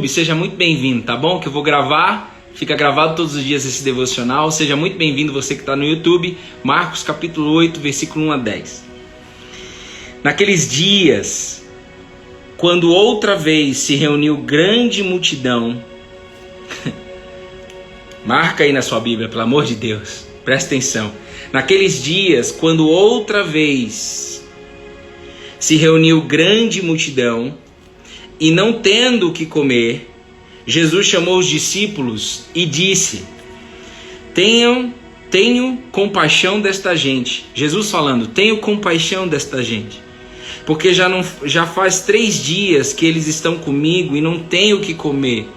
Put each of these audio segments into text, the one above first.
Seja muito bem-vindo, tá bom? Que eu vou gravar, fica gravado todos os dias esse devocional. Seja muito bem-vindo você que está no YouTube. Marcos capítulo 8, versículo 1 a 10. Naqueles dias, quando outra vez se reuniu grande multidão, marca aí na sua Bíblia, pelo amor de Deus, presta atenção. Naqueles dias, quando outra vez se reuniu grande multidão, e não tendo o que comer, Jesus chamou os discípulos e disse: Tenho compaixão desta gente. Jesus falando: tenho compaixão desta gente, porque já faz 3 dias que eles estão comigo e não têm o que comer.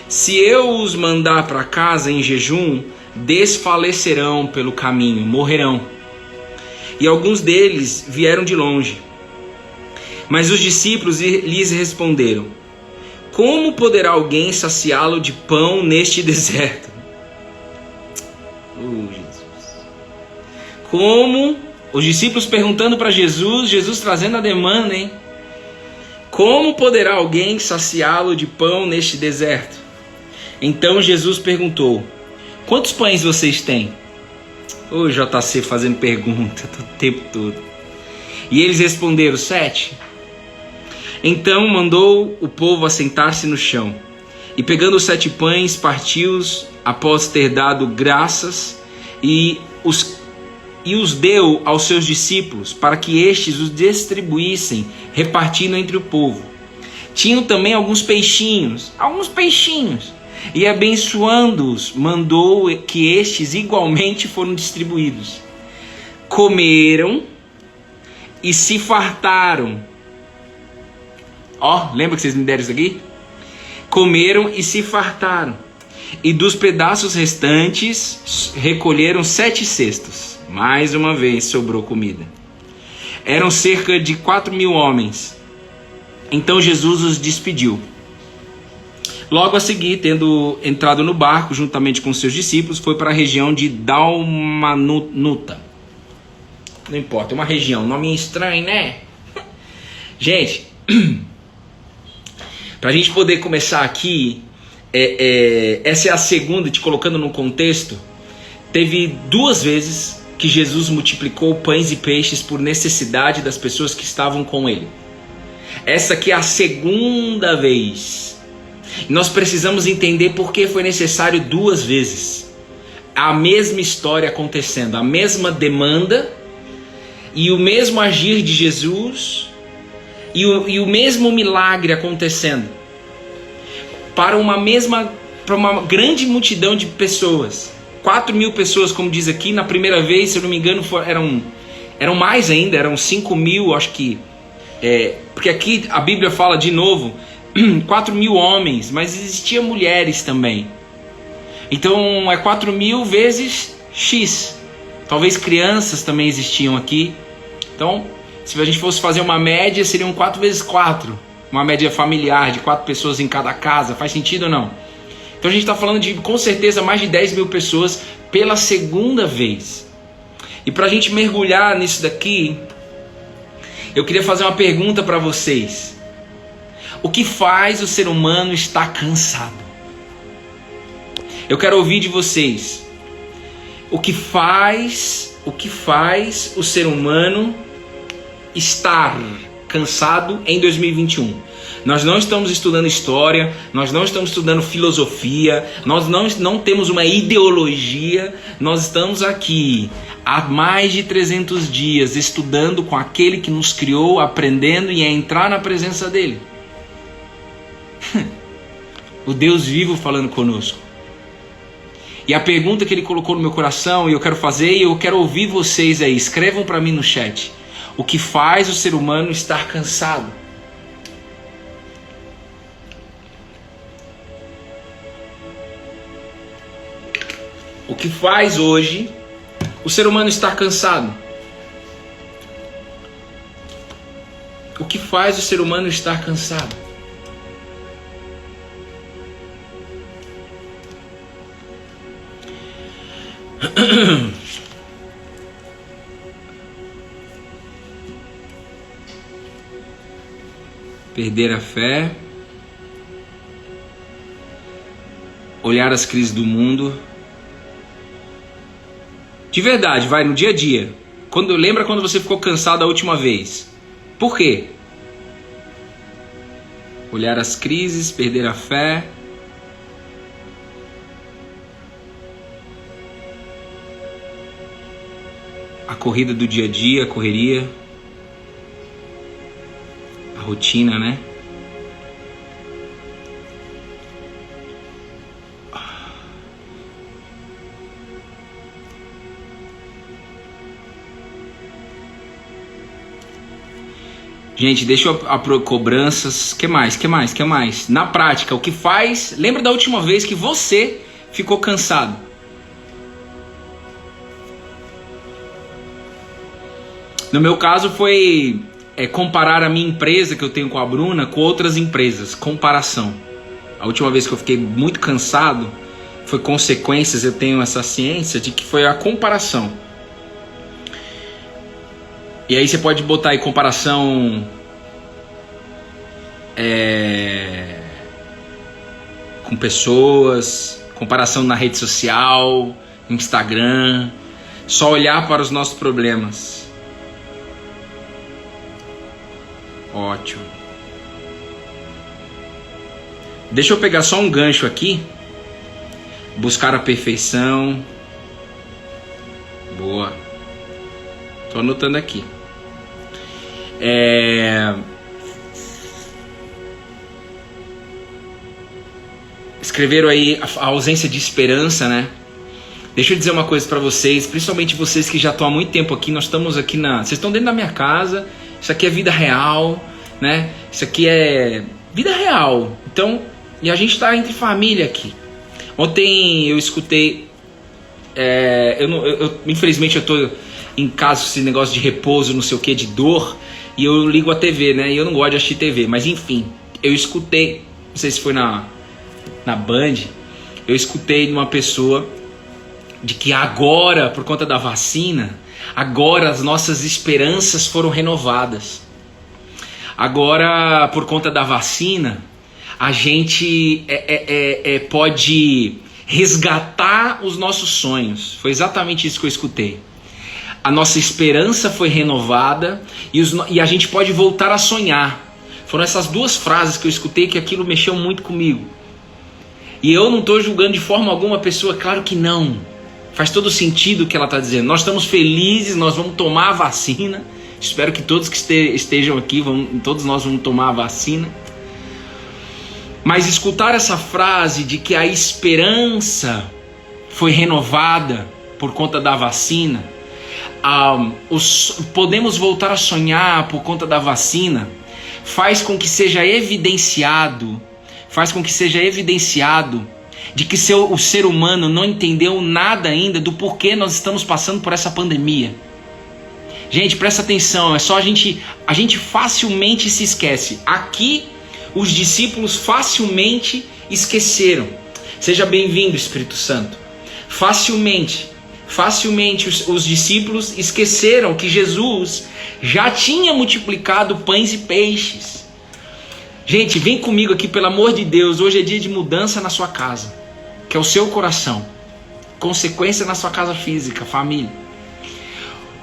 Se eu os mandar para casa em jejum, desfalecerão pelo caminho, morrerão. E alguns deles vieram de longe. Mas os discípulos lhes responderam: como poderá alguém saciá-lo de pão neste deserto? Jesus. Como? Os discípulos perguntando para Jesus, Jesus trazendo a demanda, hein? Como poderá alguém saciá-lo de pão neste deserto? Então Jesus perguntou: quantos pães vocês têm? O JC fazendo pergunta o tempo todo. E eles responderam: 7. Então mandou o povo assentar-se no chão, e pegando os 7 pães, partiu-os, após ter dado graças, e os deu aos seus discípulos, para que estes os distribuíssem, repartindo entre o povo. Tinham também alguns peixinhos, e abençoando-os, mandou que estes igualmente foram distribuídos. Comeram e se fartaram. Lembra que vocês me deram isso aqui? Comeram e se fartaram. E dos pedaços restantes recolheram 7 cestos. Mais uma vez sobrou comida. Eram cerca de 4.000 homens. Então Jesus os despediu. Logo a seguir, tendo entrado no barco juntamente com seus discípulos, foi para a região de Dalmanuta. Não importa, é uma região, nome estranho, né? Gente, para a gente poder começar aqui, essa é a segunda, te colocando no contexto. Teve 2 vezes que Jesus multiplicou pães e peixes por necessidade das pessoas que estavam com ele. Essa aqui é a segunda vez. Nós precisamos entender por que foi necessário 2 vezes. A mesma história acontecendo, a mesma demanda e o mesmo agir de Jesus e o mesmo milagre acontecendo para uma grande multidão de pessoas. 4.000 pessoas, como diz aqui. Na primeira vez, se eu não me engano, eram mais ainda, eram 5.000, acho que. Porque aqui a Bíblia fala de novo 4.000 homens, mas existiam mulheres também. Então é 4.000 vezes X. Talvez crianças também existiam aqui. Então, se a gente fosse fazer uma média, seriam 4 vezes 4. Uma média familiar de 4 pessoas em cada casa. Faz sentido ou não? Então a gente está falando de, com certeza, mais de 10.000 pessoas pela segunda vez. E para a gente mergulhar nisso daqui, eu queria fazer uma pergunta para vocês. O que faz o ser humano estar cansado? Eu quero ouvir de vocês. O que faz o ser humano estar cansado em 2021? Nós não estamos estudando história, nós não estamos estudando filosofia, nós não temos uma ideologia, nós estamos aqui há mais de 300 dias estudando com aquele que nos criou, aprendendo e a entrar na presença dele. O Deus vivo falando conosco. E a pergunta que ele colocou no meu coração, e eu quero fazer, e eu quero ouvir vocês aí, escrevam para mim no chat. O que faz o ser humano estar cansado? O que faz hoje o ser humano estar cansado? O que faz o ser humano estar cansado? Perder a fé, olhar as crises do mundo. De verdade, vai no dia a dia. Lembra quando você ficou cansado a última vez? Por quê? Olhar as crises, perder a fé. A corrida do dia a dia, a correria. A rotina, né? Gente, deixa a cobranças. Que mais? Na prática, o que faz? Lembra da última vez que você ficou cansado? No meu caso foi comparar a minha empresa que eu tenho com a Bruna com outras empresas. Comparação. A última vez que eu fiquei muito cansado foi consequências, eu tenho essa ciência de que foi a comparação. E aí você pode botar aí comparação com pessoas, comparação na rede social, Instagram, só olhar para os nossos problemas. Ótimo. Deixa eu pegar só um gancho aqui. Buscar a perfeição. Boa. Tô anotando aqui. Escreveram aí a ausência de esperança, né? Deixa eu dizer uma coisa pra vocês, principalmente vocês que já estão há muito tempo aqui. Nós estamos aqui vocês estão dentro da minha casa. Isso aqui é vida real, né? Isso aqui é vida real. Então, e a gente tá entre família aqui. Ontem eu escutei... infelizmente eu tô em casa, esse negócio de repouso, não sei o que, de dor, e eu ligo a TV, né? E eu não gosto de assistir TV, mas enfim, eu escutei, não sei se foi na Band, eu escutei de uma pessoa de que agora, por conta da vacina, agora as nossas esperanças foram renovadas. Agora, por conta da vacina, a gente pode resgatar os nossos sonhos. Foi exatamente isso que eu escutei. A nossa esperança foi renovada e a gente pode voltar a sonhar. Foram essas duas frases que eu escutei que aquilo mexeu muito comigo. E eu não estou julgando de forma alguma a pessoa, claro que não. Faz todo sentido o que ela está dizendo. Nós estamos felizes, nós vamos tomar a vacina. Espero que todos que estejam aqui, todos nós vamos tomar a vacina. Mas escutar essa frase de que a esperança foi renovada por conta da vacina, podemos voltar a sonhar por conta da vacina, faz com que seja evidenciado de que o ser humano não entendeu nada ainda do porquê nós estamos passando por essa pandemia. Gente, presta atenção, é só a gente facilmente se esquece. Aqui, os discípulos facilmente esqueceram. Seja bem-vindo, Espírito Santo. Facilmente os discípulos esqueceram que Jesus já tinha multiplicado pães e peixes. Gente, vem comigo aqui, pelo amor de Deus. Hoje é dia de mudança na sua casa, que é o seu coração. Consequência na sua casa física, família.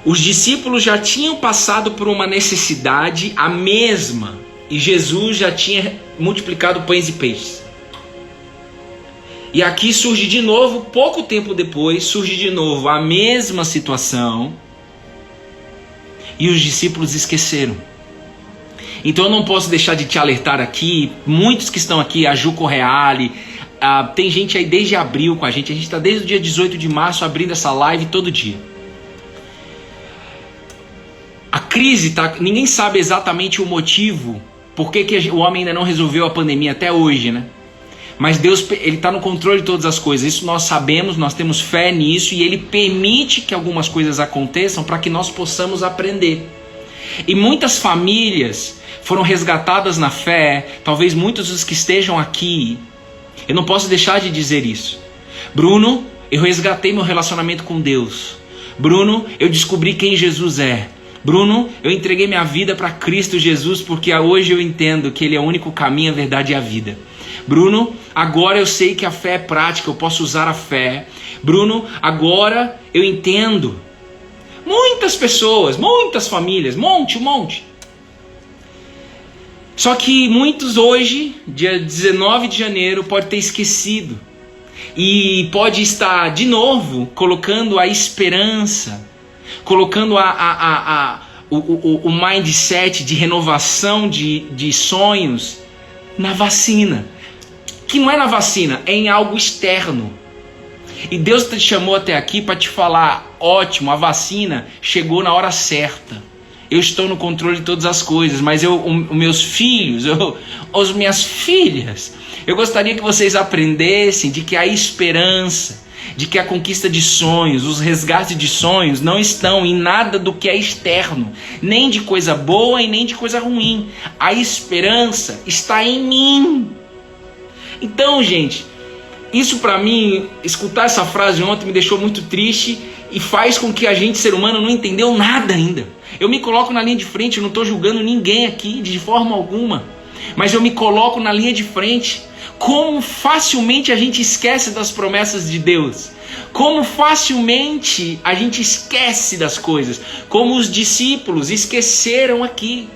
Os discípulos já tinham passado por uma necessidade, a mesma, e Jesus já tinha multiplicado pães e peixes. E aqui surge de novo, pouco tempo depois, surge de novo a mesma situação, e os discípulos esqueceram. Então eu não posso deixar de te alertar aqui, muitos que estão aqui, a Ju Correale, tem gente aí desde abril com a gente está desde o dia 18 de março abrindo essa live todo dia. A crise, ninguém sabe exatamente o motivo, por que o homem ainda não resolveu a pandemia até hoje, né? Mas Deus, Ele está no controle de todas as coisas, isso nós sabemos, nós temos fé nisso, e Ele permite que algumas coisas aconteçam para que nós possamos aprender. E muitas famílias foram resgatadas na fé, talvez muitos dos que estejam aqui. Eu não posso deixar de dizer isso. Bruno, eu resgatei meu relacionamento com Deus. Bruno, eu descobri quem Jesus é. Bruno, eu entreguei minha vida para Cristo Jesus, porque hoje eu entendo que Ele é o único caminho, a verdade e a vida. Bruno, agora eu sei que a fé é prática, eu posso usar a fé. Bruno, agora eu entendo. Muitas pessoas, muitas famílias, um monte. Só que muitos hoje, dia 19 de janeiro, pode ter esquecido. E pode estar de novo colocando a esperança, colocando o mindset de renovação de sonhos na vacina. Que não é na vacina, é em algo externo. E Deus te chamou até aqui para te falar, ótimo, a vacina chegou na hora certa. Eu estou no controle de todas as coisas, mas os meus filhos, as minhas filhas, eu gostaria que vocês aprendessem de que a esperança, de que a conquista de sonhos, os resgates de sonhos não estão em nada do que é externo, nem de coisa boa e nem de coisa ruim. A esperança está em mim. Então, gente, isso para mim, escutar essa frase ontem me deixou muito triste e faz com que a gente, ser humano, não entendeu nada ainda. Eu me coloco na linha de frente, eu não estou julgando ninguém aqui de forma alguma, mas eu me coloco na linha de frente. Como facilmente a gente esquece das promessas de Deus, como facilmente a gente esquece das coisas, como os discípulos esqueceram aqui.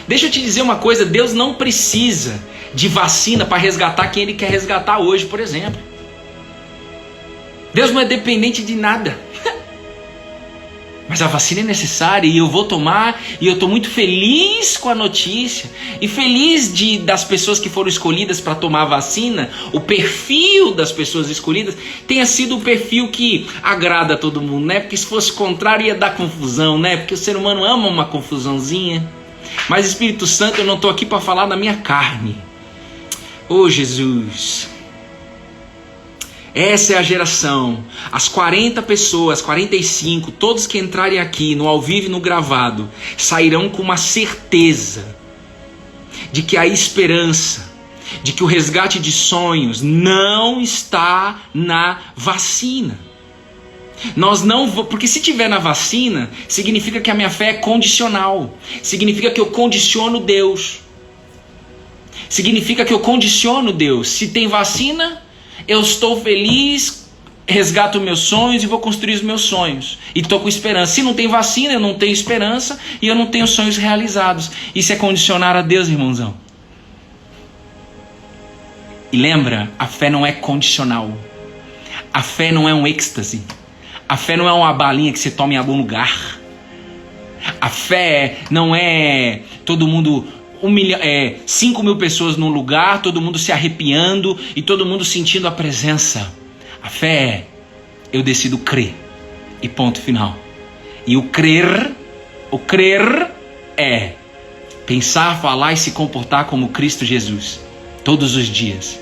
Deixa eu te dizer uma coisa, Deus não precisa de vacina para resgatar quem Ele quer resgatar hoje, por exemplo. Deus não é dependente de nada. Mas a vacina é necessária e eu vou tomar, e eu estou muito feliz com a notícia, e feliz das pessoas que foram escolhidas para tomar a vacina, o perfil das pessoas escolhidas tenha sido o perfil que agrada a todo mundo, né? Porque se fosse contrário ia dar confusão, né? Porque o ser humano ama uma confusãozinha. Mas Espírito Santo, eu não estou aqui para falar da minha carne. Oh Jesus! Essa é a geração, as 40 pessoas, 45, todos que entrarem aqui no ao vivo e no gravado, sairão com uma certeza de que a esperança, de que o resgate de sonhos não está na vacina. Nós não vamos, porque se tiver na vacina, significa que a minha fé é condicional, significa que eu condiciono Deus, significa que eu condiciono Deus. Se tem vacina, eu estou feliz, resgato meus sonhos e vou construir os meus sonhos. E estou com esperança. Se não tem vacina, eu não tenho esperança e eu não tenho sonhos realizados. Isso é condicionar a Deus, irmãozão. E lembra, a fé não é condicional. A fé não é um êxtase. A fé não é uma balinha que você toma em algum lugar. A fé não é todo mundo... 5 mil pessoas num lugar, todo mundo se arrepiando e todo mundo sentindo a presença. A fé é, eu decido crer e ponto final. E o crer é pensar, falar e se comportar como Cristo Jesus todos os dias.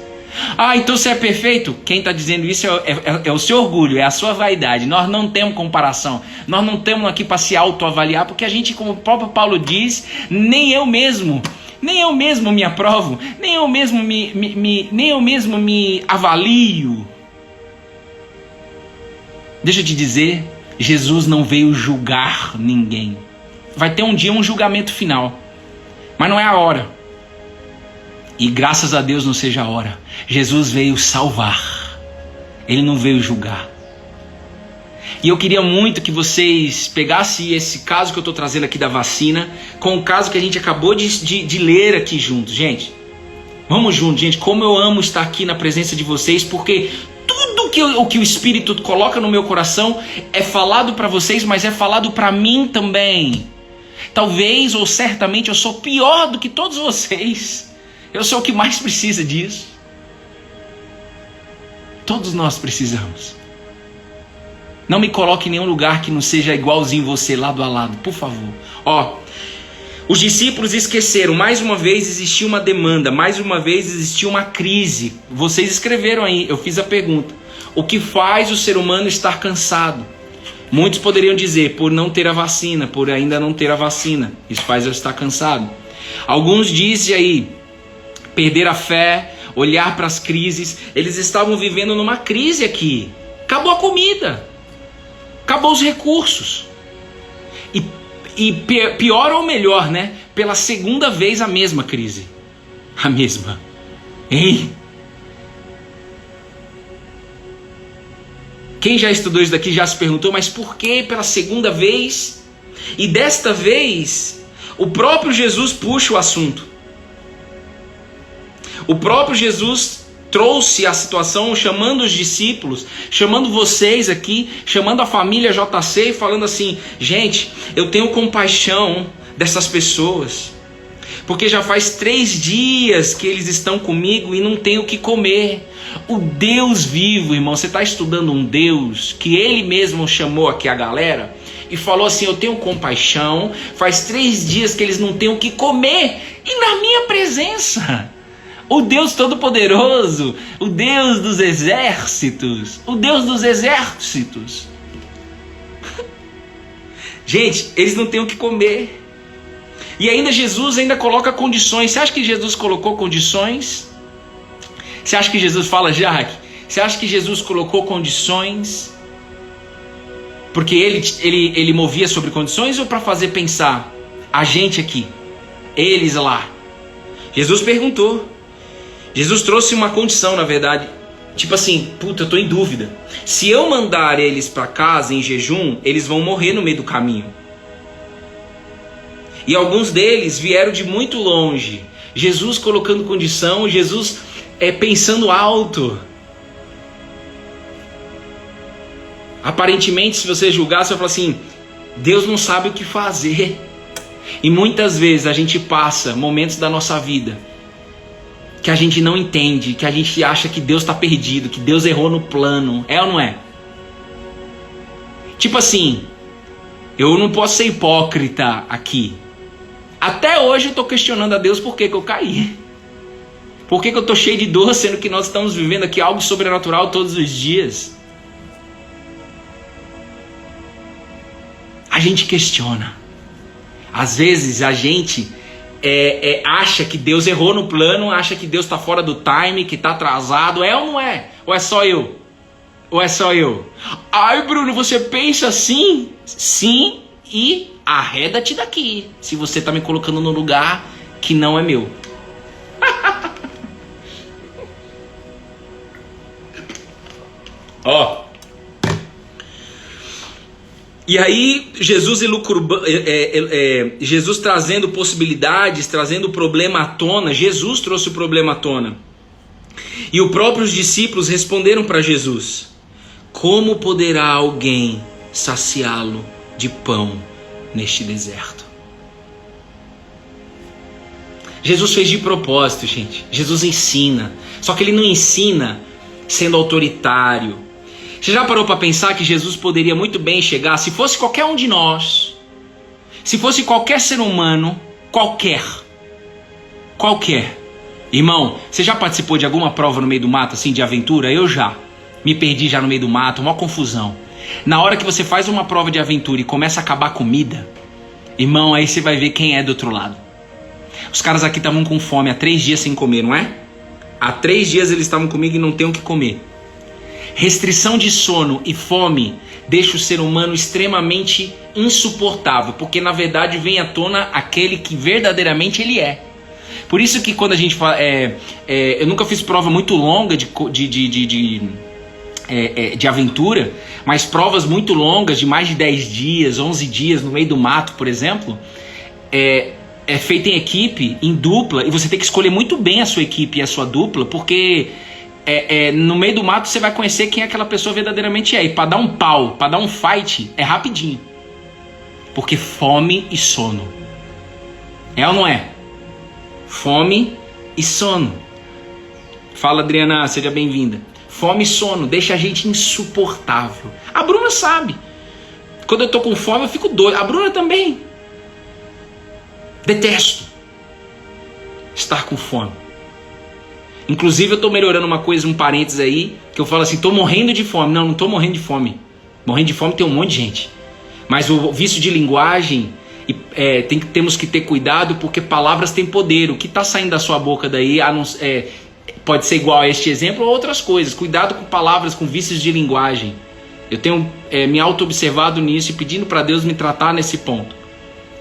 Ah, então você é perfeito? Quem está dizendo isso é o seu orgulho, é a sua vaidade. Nós não temos comparação, nós não estamos aqui para se autoavaliar, porque a gente, como o próprio Paulo diz, nem eu mesmo me aprovo, nem eu mesmo me avalio. Deixa eu te dizer, Jesus não veio julgar ninguém. Vai ter um dia um julgamento final, mas não é a hora. E graças a Deus não seja a hora. Jesus veio salvar. Ele não veio julgar. E eu queria muito que vocês pegassem esse caso que eu estou trazendo aqui da vacina com o caso que a gente acabou de ler aqui juntos. Gente, vamos juntos, gente. Como eu amo estar aqui na presença de vocês, porque tudo o que o Espírito coloca no meu coração é falado para vocês, mas é falado para mim também. Talvez ou certamente eu sou pior do que todos vocês. Eu sou o que mais precisa disso. Todos nós precisamos. Não me coloque em nenhum lugar que não seja igualzinho você, lado a lado, por favor. Os discípulos esqueceram. Mais uma vez existiu uma demanda. Mais uma vez existiu uma crise. Vocês escreveram aí, eu fiz a pergunta. O que faz o ser humano estar cansado? Muitos poderiam dizer, por não ter a vacina, por ainda não ter a vacina. Isso faz eu estar cansado. Alguns dizem aí, perder a fé, olhar para as crises. Eles estavam vivendo numa crise aqui. Acabou a comida, acabou os recursos. E pior ou melhor, né? Pela segunda vez a mesma crise. a mesma. Hein? Quem já estudou isso daqui já se perguntou, mas por que pela segunda vez? E desta vez, o próprio Jesus puxa o assunto. O próprio Jesus trouxe a situação, chamando os discípulos, chamando vocês aqui, chamando a família JC e falando assim: gente, eu tenho compaixão dessas pessoas, porque já faz 3 dias que eles estão comigo e não têm o que comer. O Deus vivo, irmão, você está estudando um Deus que Ele mesmo chamou aqui a galera e falou assim: eu tenho compaixão, faz 3 dias que eles não têm o que comer, e na minha presença. O Deus Todo-Poderoso, o Deus dos exércitos, o Deus dos exércitos. Gente, eles não têm o que comer. E ainda Jesus ainda coloca condições. Você acha que Jesus colocou condições? Você acha que Jesus fala, Jaque? Você acha que Jesus colocou condições? Porque ele movia sobre condições, ou para fazer pensar a gente aqui, eles lá? Jesus perguntou. Jesus trouxe uma condição, na verdade. Tipo assim, puta, eu tô em dúvida. Se eu mandar eles para casa em jejum, eles vão morrer no meio do caminho. E alguns deles vieram de muito longe. Jesus colocando condição, Jesus pensando alto. Aparentemente, se você julgar, você vai falar assim: Deus não sabe o que fazer. E muitas vezes a gente passa momentos da nossa vida que a gente não entende, que a gente acha que Deus está perdido, que Deus errou no plano. É ou não é? Tipo assim, eu não posso ser hipócrita aqui. Até hoje eu estou questionando a Deus por que eu caí. Por que eu estou cheio de dor, sendo que nós estamos vivendo aqui algo sobrenatural todos os dias? A gente questiona. Às vezes a gente acha que Deus errou no plano, acha que Deus está fora do time, que está atrasado. É ou não é? Ou é só eu? Ou é só eu? Ai, Bruno, você pensa assim? Sim, e arreda-te daqui, se você está me colocando num lugar que não é meu. Ó. E aí, Jesus trazendo possibilidades, trazendo o problema à tona. Jesus trouxe o problema à tona. E os próprios discípulos responderam para Jesus: como poderá alguém saciá-lo de pão neste deserto? Jesus fez de propósito, gente. Jesus ensina. Só que ele não ensina sendo autoritário. Você já parou para pensar que Jesus poderia muito bem chegar, se fosse qualquer um de nós, se fosse qualquer ser humano, qualquer. Irmão, você já participou de alguma prova no meio do mato, assim, de aventura? Eu já. Me perdi já no meio do mato, uma confusão. Na hora que você faz uma prova de aventura e começa a acabar a comida, irmão, aí você vai ver quem é do outro lado. Os caras aqui estavam com fome há 3 dias sem comer, não é? Há 3 dias eles estavam comigo e não têm o que comer. Restrição de sono e fome deixa o ser humano extremamente insuportável, porque na verdade vem à tona aquele que verdadeiramente ele é. Por isso que quando a gente fala, eu nunca fiz prova muito longa de aventura, mas provas muito longas de mais de 10 dias, 11 dias no meio do mato, por exemplo, é feita em equipe, em dupla, e você tem que escolher muito bem a sua equipe e a sua dupla, porque no meio do mato você vai conhecer quem aquela pessoa verdadeiramente é. E para dar um pau, para dar um fight, é rapidinho. Porque fome e sono. É ou não é? Fome e sono. Fala, Adriana, seja bem-vinda. Fome e sono deixa a gente insuportável. A Bruna sabe. Quando eu tô com fome eu fico doido. A Bruna também. Detesto estar com fome. Inclusive eu tô melhorando uma coisa, um parênteses aí, que eu falo assim, tô morrendo de fome. Não tô morrendo de fome. Morrendo de fome tem um monte de gente. Mas o vício de linguagem, temos que ter cuidado, porque palavras têm poder. O que tá saindo da sua boca daí pode ser igual a este exemplo ou outras coisas. Cuidado com palavras, com vícios de linguagem. Eu tenho me auto-observado nisso e pedindo para Deus me tratar nesse ponto.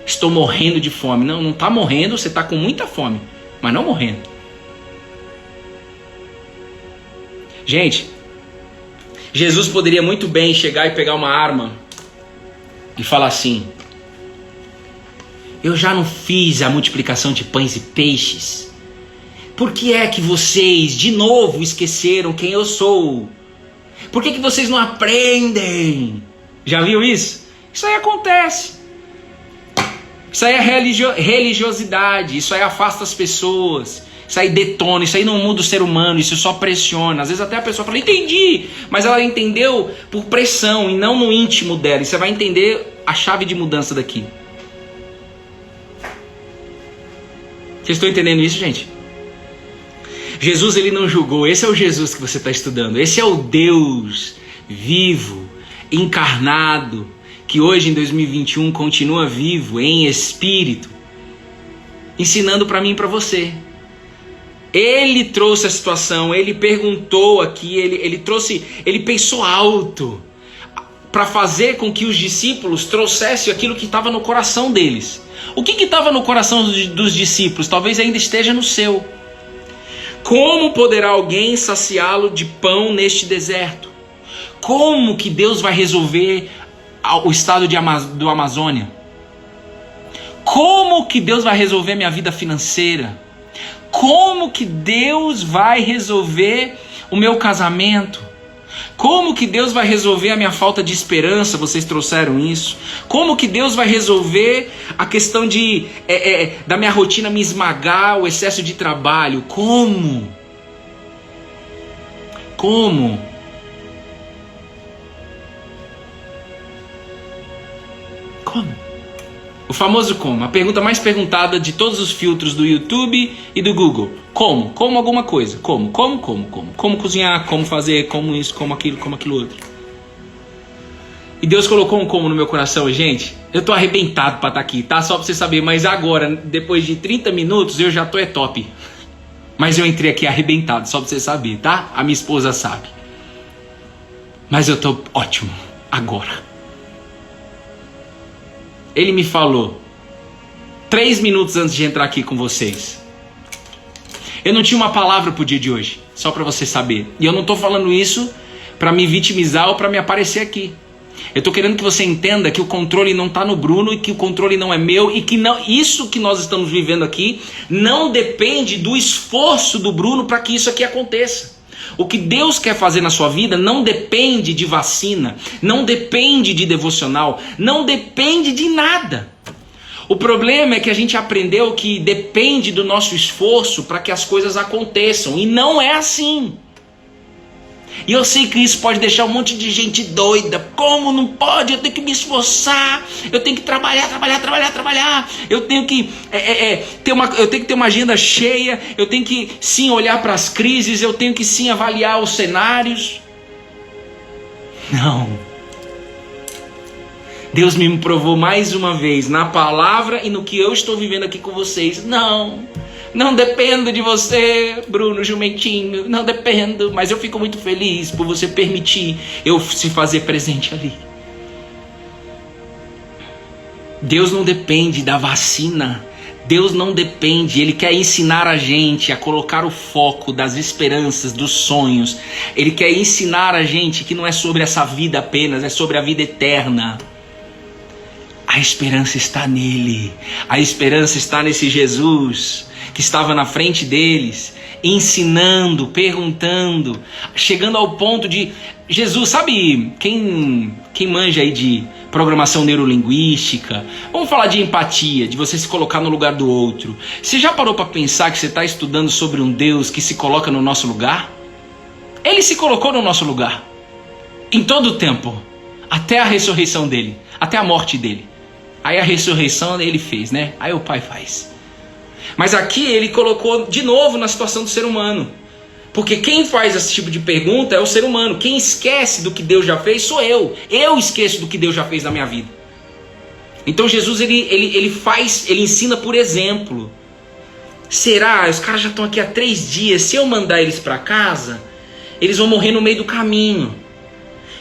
Estou morrendo de fome. Não tá morrendo, você tá com muita fome, mas não morrendo. Gente, Jesus poderia muito bem chegar e pegar uma arma e falar assim: eu já não fiz a multiplicação de pães e peixes. Por que é que vocês de novo esqueceram quem eu sou? Por que vocês não aprendem? Já viu isso? Isso aí acontece. Isso aí é religiosidade. Isso aí afasta as pessoas. Isso aí detona. Isso aí não muda o ser humano. Isso só pressiona. Às vezes até a pessoa fala: entendi. Mas ela entendeu por pressão e não no íntimo dela. E você vai entender a chave de mudança daqui. Vocês estão entendendo isso, gente? Jesus, ele não julgou. Esse é o Jesus que você está estudando. Esse é o Deus vivo, encarnado, que hoje em 2021 continua vivo em espírito, ensinando para mim e para você. Ele trouxe a situação, ele perguntou aqui, ele pensou alto para fazer com que os discípulos trouxessem aquilo que estava no coração deles. O que estava no coração dos discípulos? Talvez ainda esteja no seu. Como poderá alguém saciá-lo de pão neste deserto? Como que Deus vai resolver o estado do Amazônia? Como que Deus vai resolver minha vida financeira? Como que Deus vai resolver o meu casamento? Como que Deus vai resolver a minha falta de esperança? Vocês trouxeram isso. Como que Deus vai resolver a questão da minha rotina me esmagar, o excesso de trabalho? Como? Como? Como? O famoso como. A pergunta mais perguntada de todos os filtros do YouTube e do Google. Como? Como alguma coisa. Como? Como cozinhar, como fazer, como isso, como aquilo outro. E Deus colocou um como no meu coração, gente. Eu tô arrebentado pra estar aqui, tá? Só pra você saber. Mas agora, depois de 30 minutos, eu já tô top. Mas eu entrei aqui arrebentado, só pra você saber, tá? A minha esposa sabe. Mas eu tô ótimo agora. Ele me falou 3 minutos antes de entrar aqui com vocês. Eu não tinha uma palavra pro dia de hoje, só para você saber. E eu não tô falando isso para me vitimizar ou para me aparecer aqui. Eu tô querendo que você entenda que o controle não tá no Bruno e que o controle não é meu e que não, isso que nós estamos vivendo aqui não depende do esforço do Bruno para que isso aqui aconteça. O que Deus quer fazer na sua vida não depende de vacina, não depende de devocional, não depende de nada. O problema é que a gente aprendeu que depende do nosso esforço para que as coisas aconteçam, e não é assim. E eu sei que isso pode deixar um monte de gente doida. Como não pode? Eu tenho que me esforçar, eu tenho que trabalhar. Eu tenho que ter uma agenda cheia, eu tenho que sim olhar para as crises, eu tenho que sim avaliar os cenários. Não. Deus me provou mais uma vez na palavra e no que eu estou vivendo aqui com vocês. Não dependo de você, Bruno Jumentinho, não dependo, mas eu fico muito feliz por você permitir eu se fazer presente ali. Deus não depende da vacina, Deus não depende, Ele quer ensinar a gente a colocar o foco das esperanças, dos sonhos. Ele quer ensinar a gente que não é sobre essa vida apenas, é sobre a vida eterna. A esperança está nele, a esperança está nesse Jesus que estava na frente deles, ensinando, perguntando, chegando ao ponto de... Jesus, sabe quem manja aí de programação neurolinguística? Vamos falar de empatia, de você se colocar no lugar do outro. Você já parou para pensar que você está estudando sobre um Deus que se coloca no nosso lugar? Ele se colocou no nosso lugar, em todo o tempo, até a ressurreição dele, até a morte dele. Aí a ressurreição ele fez, né? Aí o Pai faz. Mas aqui ele colocou de novo na situação do ser humano. Porque quem faz esse tipo de pergunta é o ser humano. Quem esquece do que Deus já fez sou eu. Eu esqueço do que Deus já fez na minha vida. Então Jesus ele ensina por exemplo. Será? Os caras já estão aqui há 3 dias. Se eu mandar eles para casa, eles vão morrer no meio do caminho.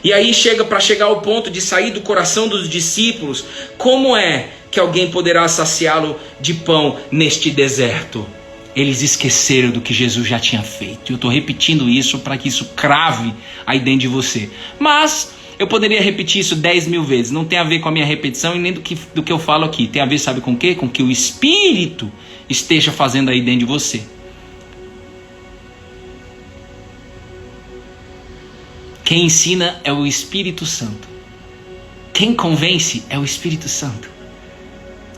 E aí para chegar ao ponto de sair do coração dos discípulos, como é que alguém poderá saciá-lo de pão neste deserto? Eles esqueceram do que Jesus já tinha feito. Eu estou repetindo isso para que isso crave aí dentro de você. Mas eu poderia repetir isso 10.000 vezes. Não tem a ver com a minha repetição e nem do que eu falo aqui. Tem a ver, sabe com o quê? Com o que o Espírito esteja fazendo aí dentro de você. Quem ensina é o Espírito Santo. Quem convence é o Espírito Santo.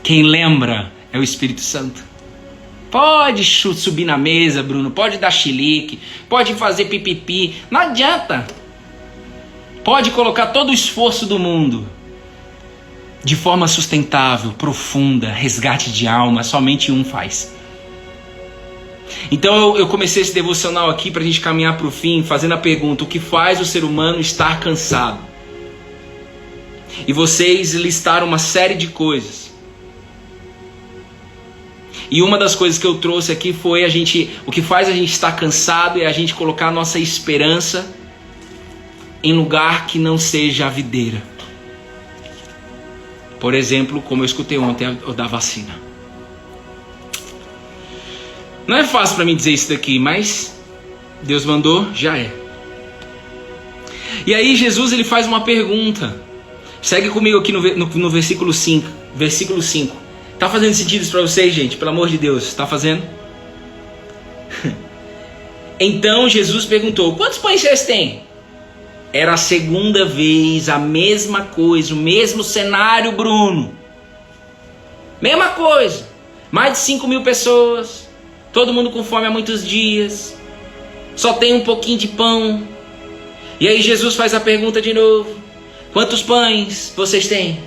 Quem lembra é o Espírito Santo. Pode subir na mesa, Bruno. Pode dar chilique. Pode fazer pipipi. Não adianta. Pode colocar todo o esforço do mundo. De forma sustentável, profunda, resgate de alma. Somente um faz. Então eu comecei esse devocional aqui para a gente caminhar para o fim, fazendo a pergunta: o que faz o ser humano estar cansado? E vocês listaram uma série de coisas. E uma das coisas que eu trouxe aqui foi o que faz a gente estar cansado é a gente colocar a nossa esperança em lugar que não seja a videira. Por exemplo, como eu escutei ontem, o da vacina. Não é fácil para mim dizer isso daqui, mas Deus mandou, já é. E aí Jesus ele faz uma pergunta. Segue comigo aqui no versículo 5. Versículo 5. Tá fazendo sentido isso para vocês, gente? Pelo amor de Deus, tá fazendo? Então Jesus perguntou: quantos pães vocês têm? Era a segunda vez, a mesma coisa, o mesmo cenário, Bruno. Mesma coisa. Mais de 5.000 pessoas. Todo mundo com fome há muitos dias. Só tem um pouquinho de pão. E aí Jesus faz a pergunta de novo: quantos pães vocês têm?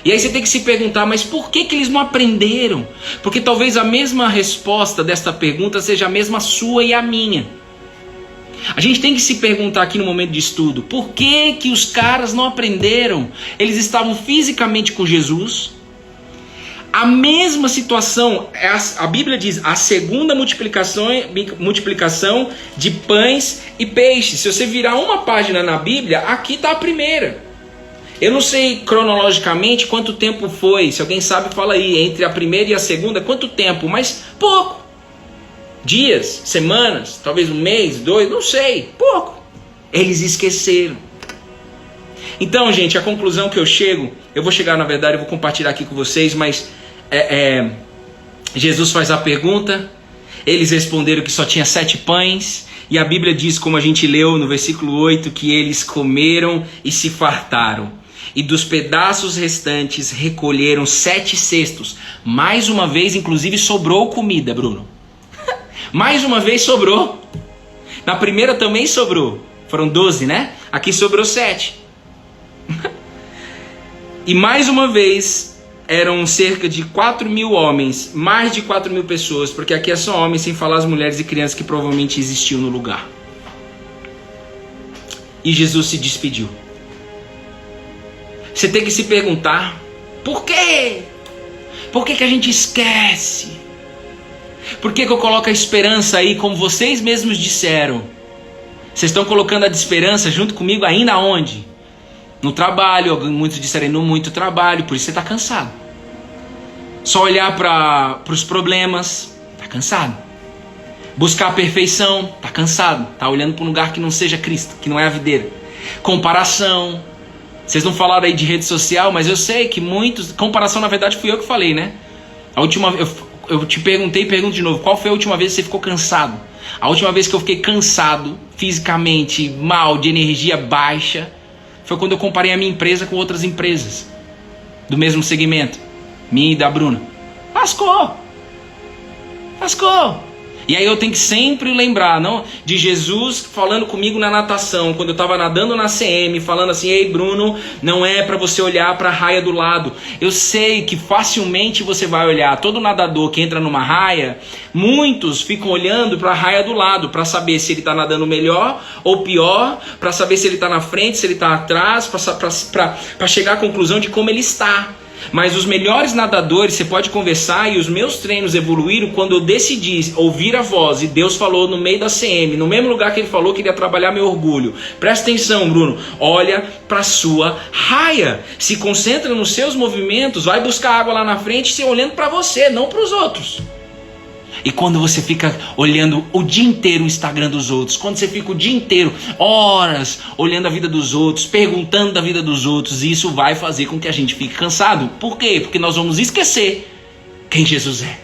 E aí você tem que se perguntar: mas por que eles não aprenderam? Porque talvez a mesma resposta desta pergunta seja a mesma sua e a minha. A gente tem que se perguntar aqui no momento de estudo: por que os caras não aprenderam? Eles estavam fisicamente com Jesus. A mesma situação, a Bíblia diz, a segunda multiplicação de pães e peixes. Se você virar uma página na Bíblia, aqui está a primeira. Eu não sei cronologicamente quanto tempo foi, se alguém sabe fala aí, entre a primeira e a segunda, quanto tempo, mas pouco. Dias, semanas, talvez um mês, 2, não sei, pouco. Eles esqueceram. Então, gente, a conclusão que eu vou chegar na verdade, eu vou compartilhar aqui com vocês, mas Jesus faz a pergunta, eles responderam que só tinha 7 pães, e a Bíblia diz, como a gente leu no versículo 8, que eles comeram e se fartaram. E dos pedaços restantes recolheram 7 cestos. Mais uma vez, inclusive, sobrou comida, Bruno. Mais uma vez sobrou. Na primeira também sobrou. Foram 12, né? Aqui sobrou 7. E mais uma vez, eram cerca de 4.000 homens. Mais de 4.000 pessoas. Porque aqui é só homens, sem falar as mulheres e crianças que provavelmente existiam no lugar. E Jesus se despediu. Você tem que se perguntar: por quê? Por que a gente esquece? Por que eu coloco a esperança aí, como vocês mesmos disseram? Vocês estão colocando a esperança junto comigo ainda onde? No trabalho, muitos disseram no muito trabalho, por isso você está cansado. Só olhar para os problemas, está cansado. Buscar a perfeição, está cansado. Está olhando para um lugar que não seja Cristo, que não é a videira. Comparação. Vocês não falaram aí de rede social, mas eu sei que muitos... Comparação, na verdade, fui eu que falei, né? Eu te perguntei e pergunto de novo: qual foi a última vez que você ficou cansado? A última vez que eu fiquei cansado, fisicamente, mal, de energia baixa, foi quando eu comparei a minha empresa com outras empresas do mesmo segmento, minha e da Bruna. Lascou. E aí eu tenho que sempre lembrar, não, de Jesus falando comigo na natação, quando eu estava nadando na CM, falando assim: ei Bruno, não é para você olhar para a raia do lado. Eu sei que facilmente você vai olhar. Todo nadador que entra numa raia, muitos ficam olhando para a raia do lado, para saber se ele está nadando melhor ou pior, para saber se ele está na frente, se ele está atrás, para chegar à conclusão de como ele está. Mas os melhores nadadores, você pode conversar, e os meus treinos evoluíram quando eu decidi ouvir a voz, e Deus falou no meio da CM, no mesmo lugar que ele falou que iria trabalhar meu orgulho. Presta atenção, Bruno, olha para sua raia, se concentra nos seus movimentos, vai buscar água lá na frente, se olhando para você, não para os outros. E quando você fica olhando o dia inteiro o Instagram dos outros, quando você fica o dia inteiro, horas, olhando a vida dos outros, perguntando da vida dos outros, isso vai fazer com que a gente fique cansado. Por quê? Porque nós vamos esquecer quem Jesus é.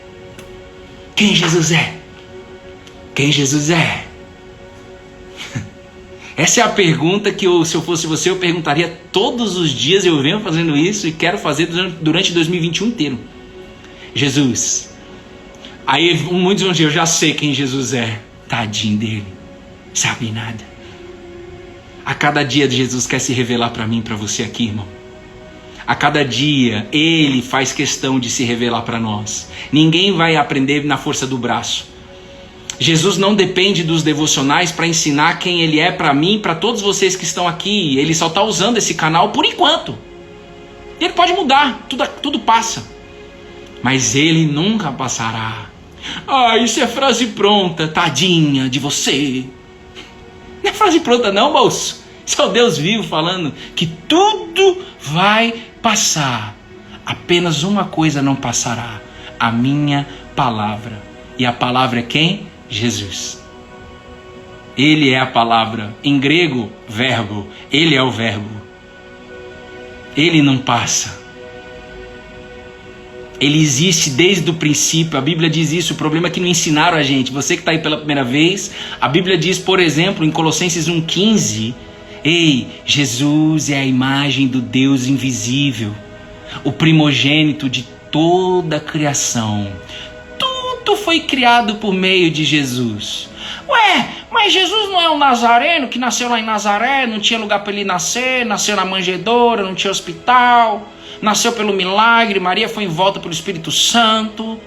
Quem Jesus é? Quem Jesus é? Essa é a pergunta que se eu fosse você, eu perguntaria todos os dias. Eu venho fazendo isso e quero fazer durante 2021 inteiro. Jesus. Aí muitos vão dizer, eu já sei quem Jesus é. Tadinho dele, sabe nada. A cada dia Jesus quer se revelar para mim, para você aqui, irmão. A cada dia Ele faz questão de se revelar para nós. Ninguém vai aprender na força do braço. Jesus não depende dos devocionais para ensinar quem Ele é para mim e para todos vocês que estão aqui. Ele só está usando esse canal por enquanto. Ele pode mudar, tudo passa. Mas Ele nunca passará. Ah, isso é frase pronta, tadinha de você. Não é frase pronta não, moço. Isso é o Deus vivo falando que tudo vai passar. Apenas uma coisa não passará: a minha palavra. E a palavra é quem? Jesus. Ele é a palavra. Em grego, verbo. Ele é o verbo. Ele não passa. Ele existe desde o princípio, a Bíblia diz isso. O problema é que não ensinaram a gente. Você que está aí pela primeira vez, a Bíblia diz, por exemplo, em Colossenses 1,15, ei, Jesus é a imagem do Deus invisível, o primogênito de toda a criação. Tudo foi criado por meio de Jesus. Ué, mas Jesus não é um nazareno que nasceu lá em Nazaré, não tinha lugar para ele nascer, nasceu na manjedoura, não tinha hospital, nasceu pelo milagre, Maria foi envolta pelo Espírito Santo.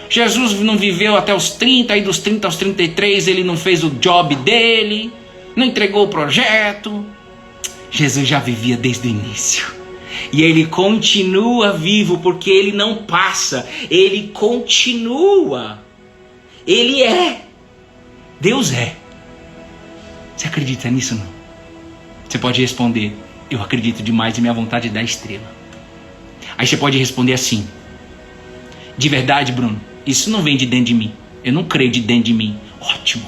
Jesus não viveu até os 30, aí dos 30 aos 33 ele não fez o job dele, não entregou o projeto. Jesus já vivia desde o início. E ele continua vivo porque ele não passa, ele continua. Ele é. Deus é. Você acredita nisso não? Você pode responder, eu acredito demais e minha vontade é dar estrela. Aí você pode responder assim, de verdade, Bruno, isso não vem de dentro de mim. Eu não creio de dentro de mim. Ótimo.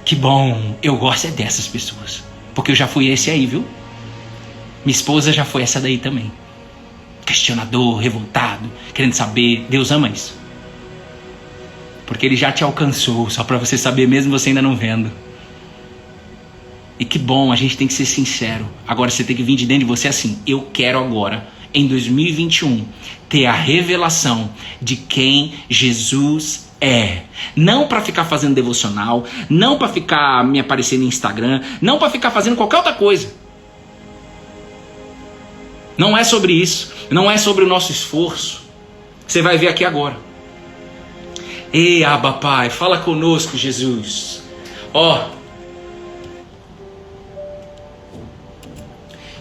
Que bom, eu gosto é dessas pessoas. Porque eu já fui esse aí, viu? Minha esposa já foi essa daí também. Questionador, revoltado, querendo saber. Deus ama isso. Porque Ele já te alcançou, só para você saber mesmo você ainda não vendo. E que bom, a gente tem que ser sincero. Agora você tem que vir de dentro de você assim, eu quero agora, em 2021, ter a revelação de quem Jesus é. Não para ficar fazendo devocional, não para ficar me aparecendo no Instagram, não para ficar fazendo qualquer outra coisa. Não é sobre isso, não é sobre o nosso esforço. Você vai ver aqui agora. Ei, Abba Pai, fala conosco, Jesus. Ó,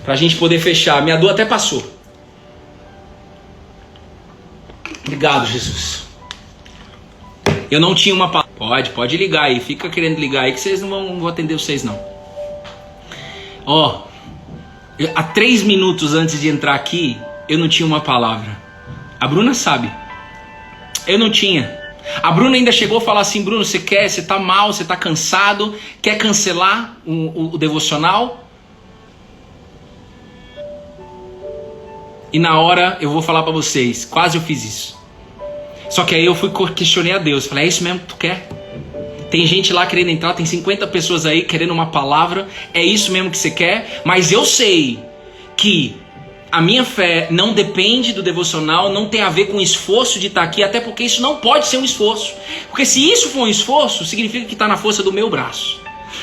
pra gente poder fechar, minha dor até passou. Obrigado, Jesus. Eu não tinha uma palavra. Pode ligar aí, fica querendo ligar aí que vocês não vão atender vocês não. Ó, há 3 minutos antes de entrar aqui, eu não tinha uma palavra. A Bruna sabe. Eu não tinha. A Bruna ainda chegou a falar assim, Bruno, você tá mal, você tá cansado, quer cancelar o devocional? E na hora eu vou falar pra vocês, quase eu fiz isso. Só que aí eu questionei a Deus, falei, é isso mesmo que tu quer? Tem gente lá querendo entrar, tem 50 pessoas aí querendo uma palavra, é isso mesmo que você quer? Mas eu sei que a minha fé não depende do devocional, não tem a ver com o esforço de estar aqui, até porque isso não pode ser um esforço. Porque se isso for um esforço, significa que está na força do meu braço.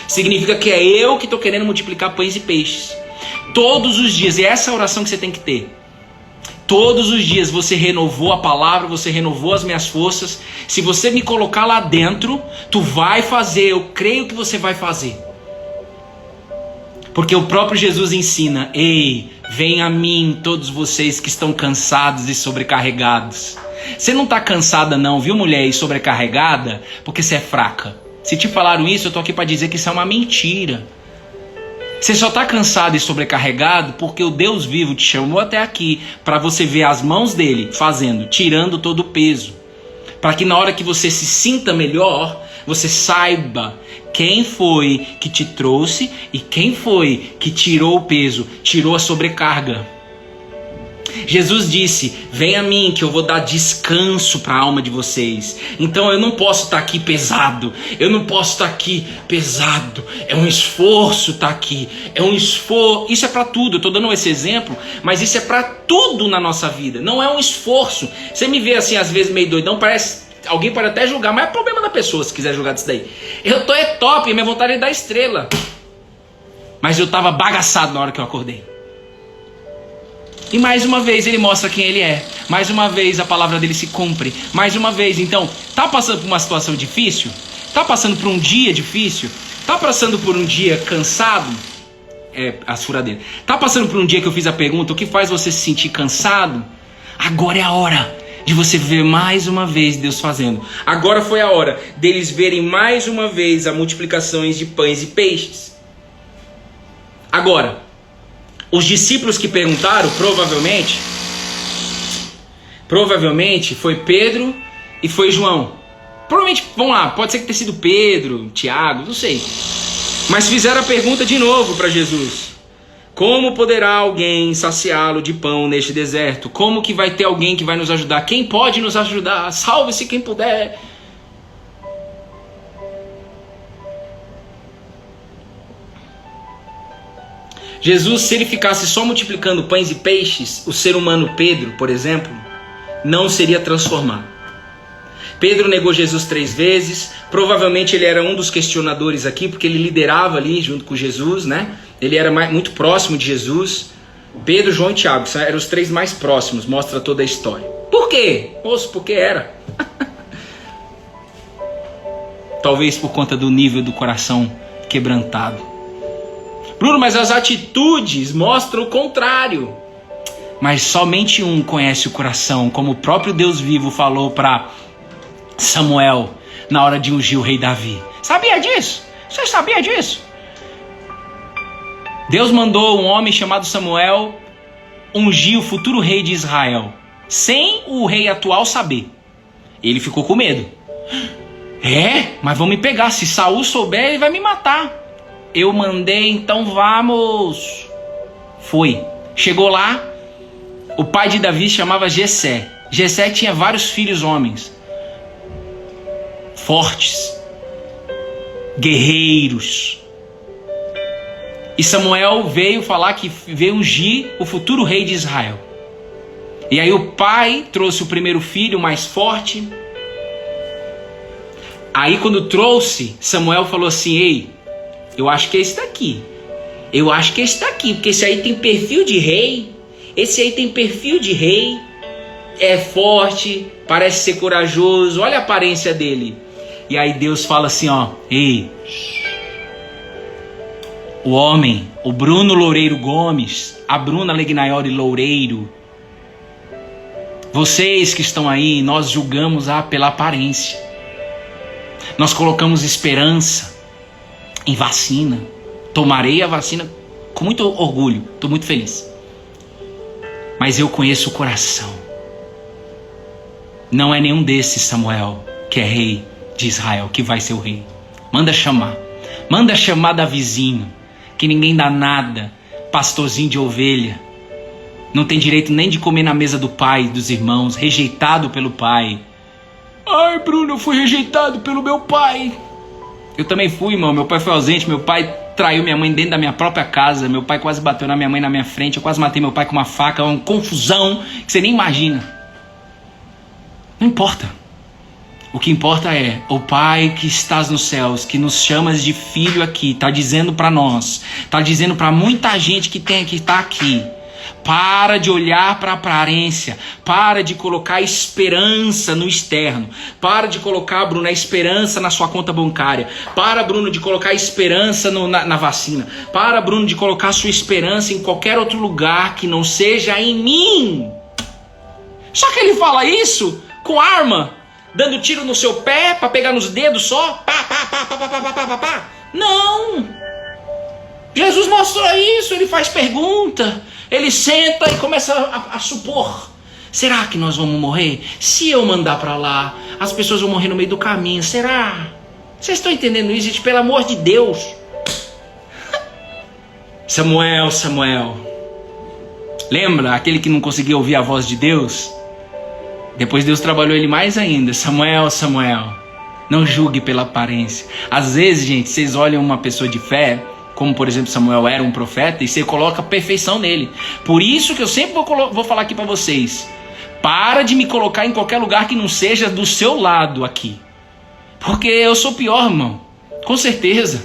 Significa que é eu que estou querendo multiplicar pães e peixes. Todos os dias, e essa é a oração que você tem que ter. Todos os dias você renovou a palavra, você renovou as minhas forças. Se você me colocar lá dentro, tu vai fazer, eu creio que você vai fazer. Porque o próprio Jesus ensina, ei, Venham a mim todos vocês que estão cansados e sobrecarregados. Você não está cansada não, viu, mulher, e sobrecarregada? Porque você é fraca. Se te falaram isso, eu tô aqui para dizer que isso é uma mentira. Você só está cansado e sobrecarregado porque o Deus vivo te chamou até aqui para você ver as mãos dele fazendo, tirando todo o peso. Para que na hora que você se sinta melhor, você saiba quem foi que te trouxe e quem foi que tirou o peso, tirou a sobrecarga. Jesus disse: vem a mim que eu vou dar descanso para a alma de vocês. Então eu não posso estar aqui pesado. Eu não posso estar aqui pesado. É um esforço estar aqui. É um esforço. Isso é para tudo. Eu estou dando esse exemplo, mas isso é para tudo na nossa vida. Não é um esforço. Você me vê assim às vezes meio doidão, parece... Alguém pode até julgar, mas é problema da pessoa se quiser julgar disso daí. Eu tô top, minha vontade é dar estrela. Mas eu tava bagaçado na hora que eu acordei. E mais uma vez ele mostra quem ele é. Mais uma vez a palavra dele se cumpre. Mais uma vez, então, tá passando por uma situação difícil? Tá passando por um dia difícil? Tá passando por um dia cansado? As furadeiras. Tá passando por um dia que eu fiz a pergunta: o que faz você se sentir cansado? Agora é a hora de você ver mais uma vez Deus fazendo. Agora foi a hora deles verem mais uma vez a multiplicações de pães e peixes. Agora, os discípulos que perguntaram, provavelmente foi Pedro e foi João. Provavelmente, vamos lá, pode ser que tenha sido Pedro, Tiago, não sei. Mas fizeram a pergunta de novo para Jesus: como poderá alguém saciá-lo de pão neste deserto? Como que vai ter alguém que vai nos ajudar? Quem pode nos ajudar? Salve-se quem puder. Jesus, se ele ficasse só multiplicando pães e peixes, o ser humano Pedro, por exemplo, não seria transformado. Pedro negou Jesus 3 vezes. Provavelmente ele era um dos questionadores aqui, porque ele liderava ali junto com Jesus, né? Ele era muito próximo de Jesus. Pedro, João e Tiago eram os 3 mais próximos, mostra toda a história. Por quê? Moço, porque era. Talvez por conta do nível do coração quebrantado. Bruno, mas as atitudes mostram o contrário. Mas somente um conhece o coração, como o próprio Deus vivo falou para Samuel na hora de ungir o rei Davi. Sabia disso? Você sabia disso? Deus mandou um homem chamado Samuel ungir o futuro rei de Israel, sem o rei atual saber. Ele ficou com medo. Mas vão me pegar. Se Saul souber, ele vai me matar. Eu mandei, então vamos. Foi. Chegou lá, o pai de Davi chamava Jessé. Jessé tinha vários filhos homens, fortes, guerreiros. E Samuel veio falar que veio ungir o futuro rei de Israel. E aí o pai trouxe o primeiro filho mais forte. Aí quando trouxe, Samuel falou assim: ei, eu acho que é esse daqui. Eu acho que é esse daqui, porque esse aí tem perfil de rei. Esse aí tem perfil de rei. É forte, parece ser corajoso. Olha a aparência dele. E aí Deus fala assim, ó: ei, o homem, o Bruno Loureiro Gomes, a Bruna Legnaioli Loureiro, vocês que estão aí, nós julgamos pela aparência. Nós colocamos esperança em vacina. Tomarei a vacina com muito orgulho, estou muito feliz. Mas eu conheço o coração. Não é nenhum desses, Samuel, que é rei de Israel, que vai ser o rei. Manda chamar. Manda chamar Davizinho, que ninguém dá nada, pastorzinho de ovelha. Não tem direito nem de comer na mesa do pai, dos irmãos, rejeitado pelo pai. Ai, Bruno, eu fui rejeitado pelo meu pai. Eu também fui, irmão. Meu pai foi ausente, meu pai traiu minha mãe dentro da minha própria casa. Meu pai quase bateu na minha mãe na minha frente. Eu quase matei meu pai com uma faca. Uma confusão que você nem imagina. Não importa. O que importa é o Pai que estás nos céus, que nos chamas de filho aqui, está dizendo para nós, está dizendo para muita gente que está aqui: Para de olhar para a aparência. Para de colocar esperança no externo. Para de colocar, Bruno, a esperança na sua conta bancária. Para, Bruno, de colocar esperança na vacina. Para, Bruno, de colocar sua esperança em qualquer outro lugar que não seja em mim. Só que ele fala isso com arma, dando tiro no seu pé para pegar nos dedos só. Pá, pá, pá, pá, pá, pá, pá, pá, pá. Não. Jesus mostrou isso, ele faz pergunta. Ele senta e começa a supor. Será que nós vamos morrer? Se eu mandar para lá, as pessoas vão morrer no meio do caminho. Será? Vocês estão entendendo isso, gente? Pelo amor de Deus. Samuel, Samuel. Lembra aquele que não conseguia ouvir a voz de Deus? Depois Deus trabalhou ele mais ainda. Samuel, Samuel. Não julgue pela aparência. Às vezes, gente, vocês olham uma pessoa de fé, como por exemplo Samuel era um profeta, e você coloca perfeição nele. Por isso que eu sempre vou falar aqui para vocês. Para de me colocar em qualquer lugar que não seja do seu lado aqui. Porque eu sou pior, irmão. Com certeza.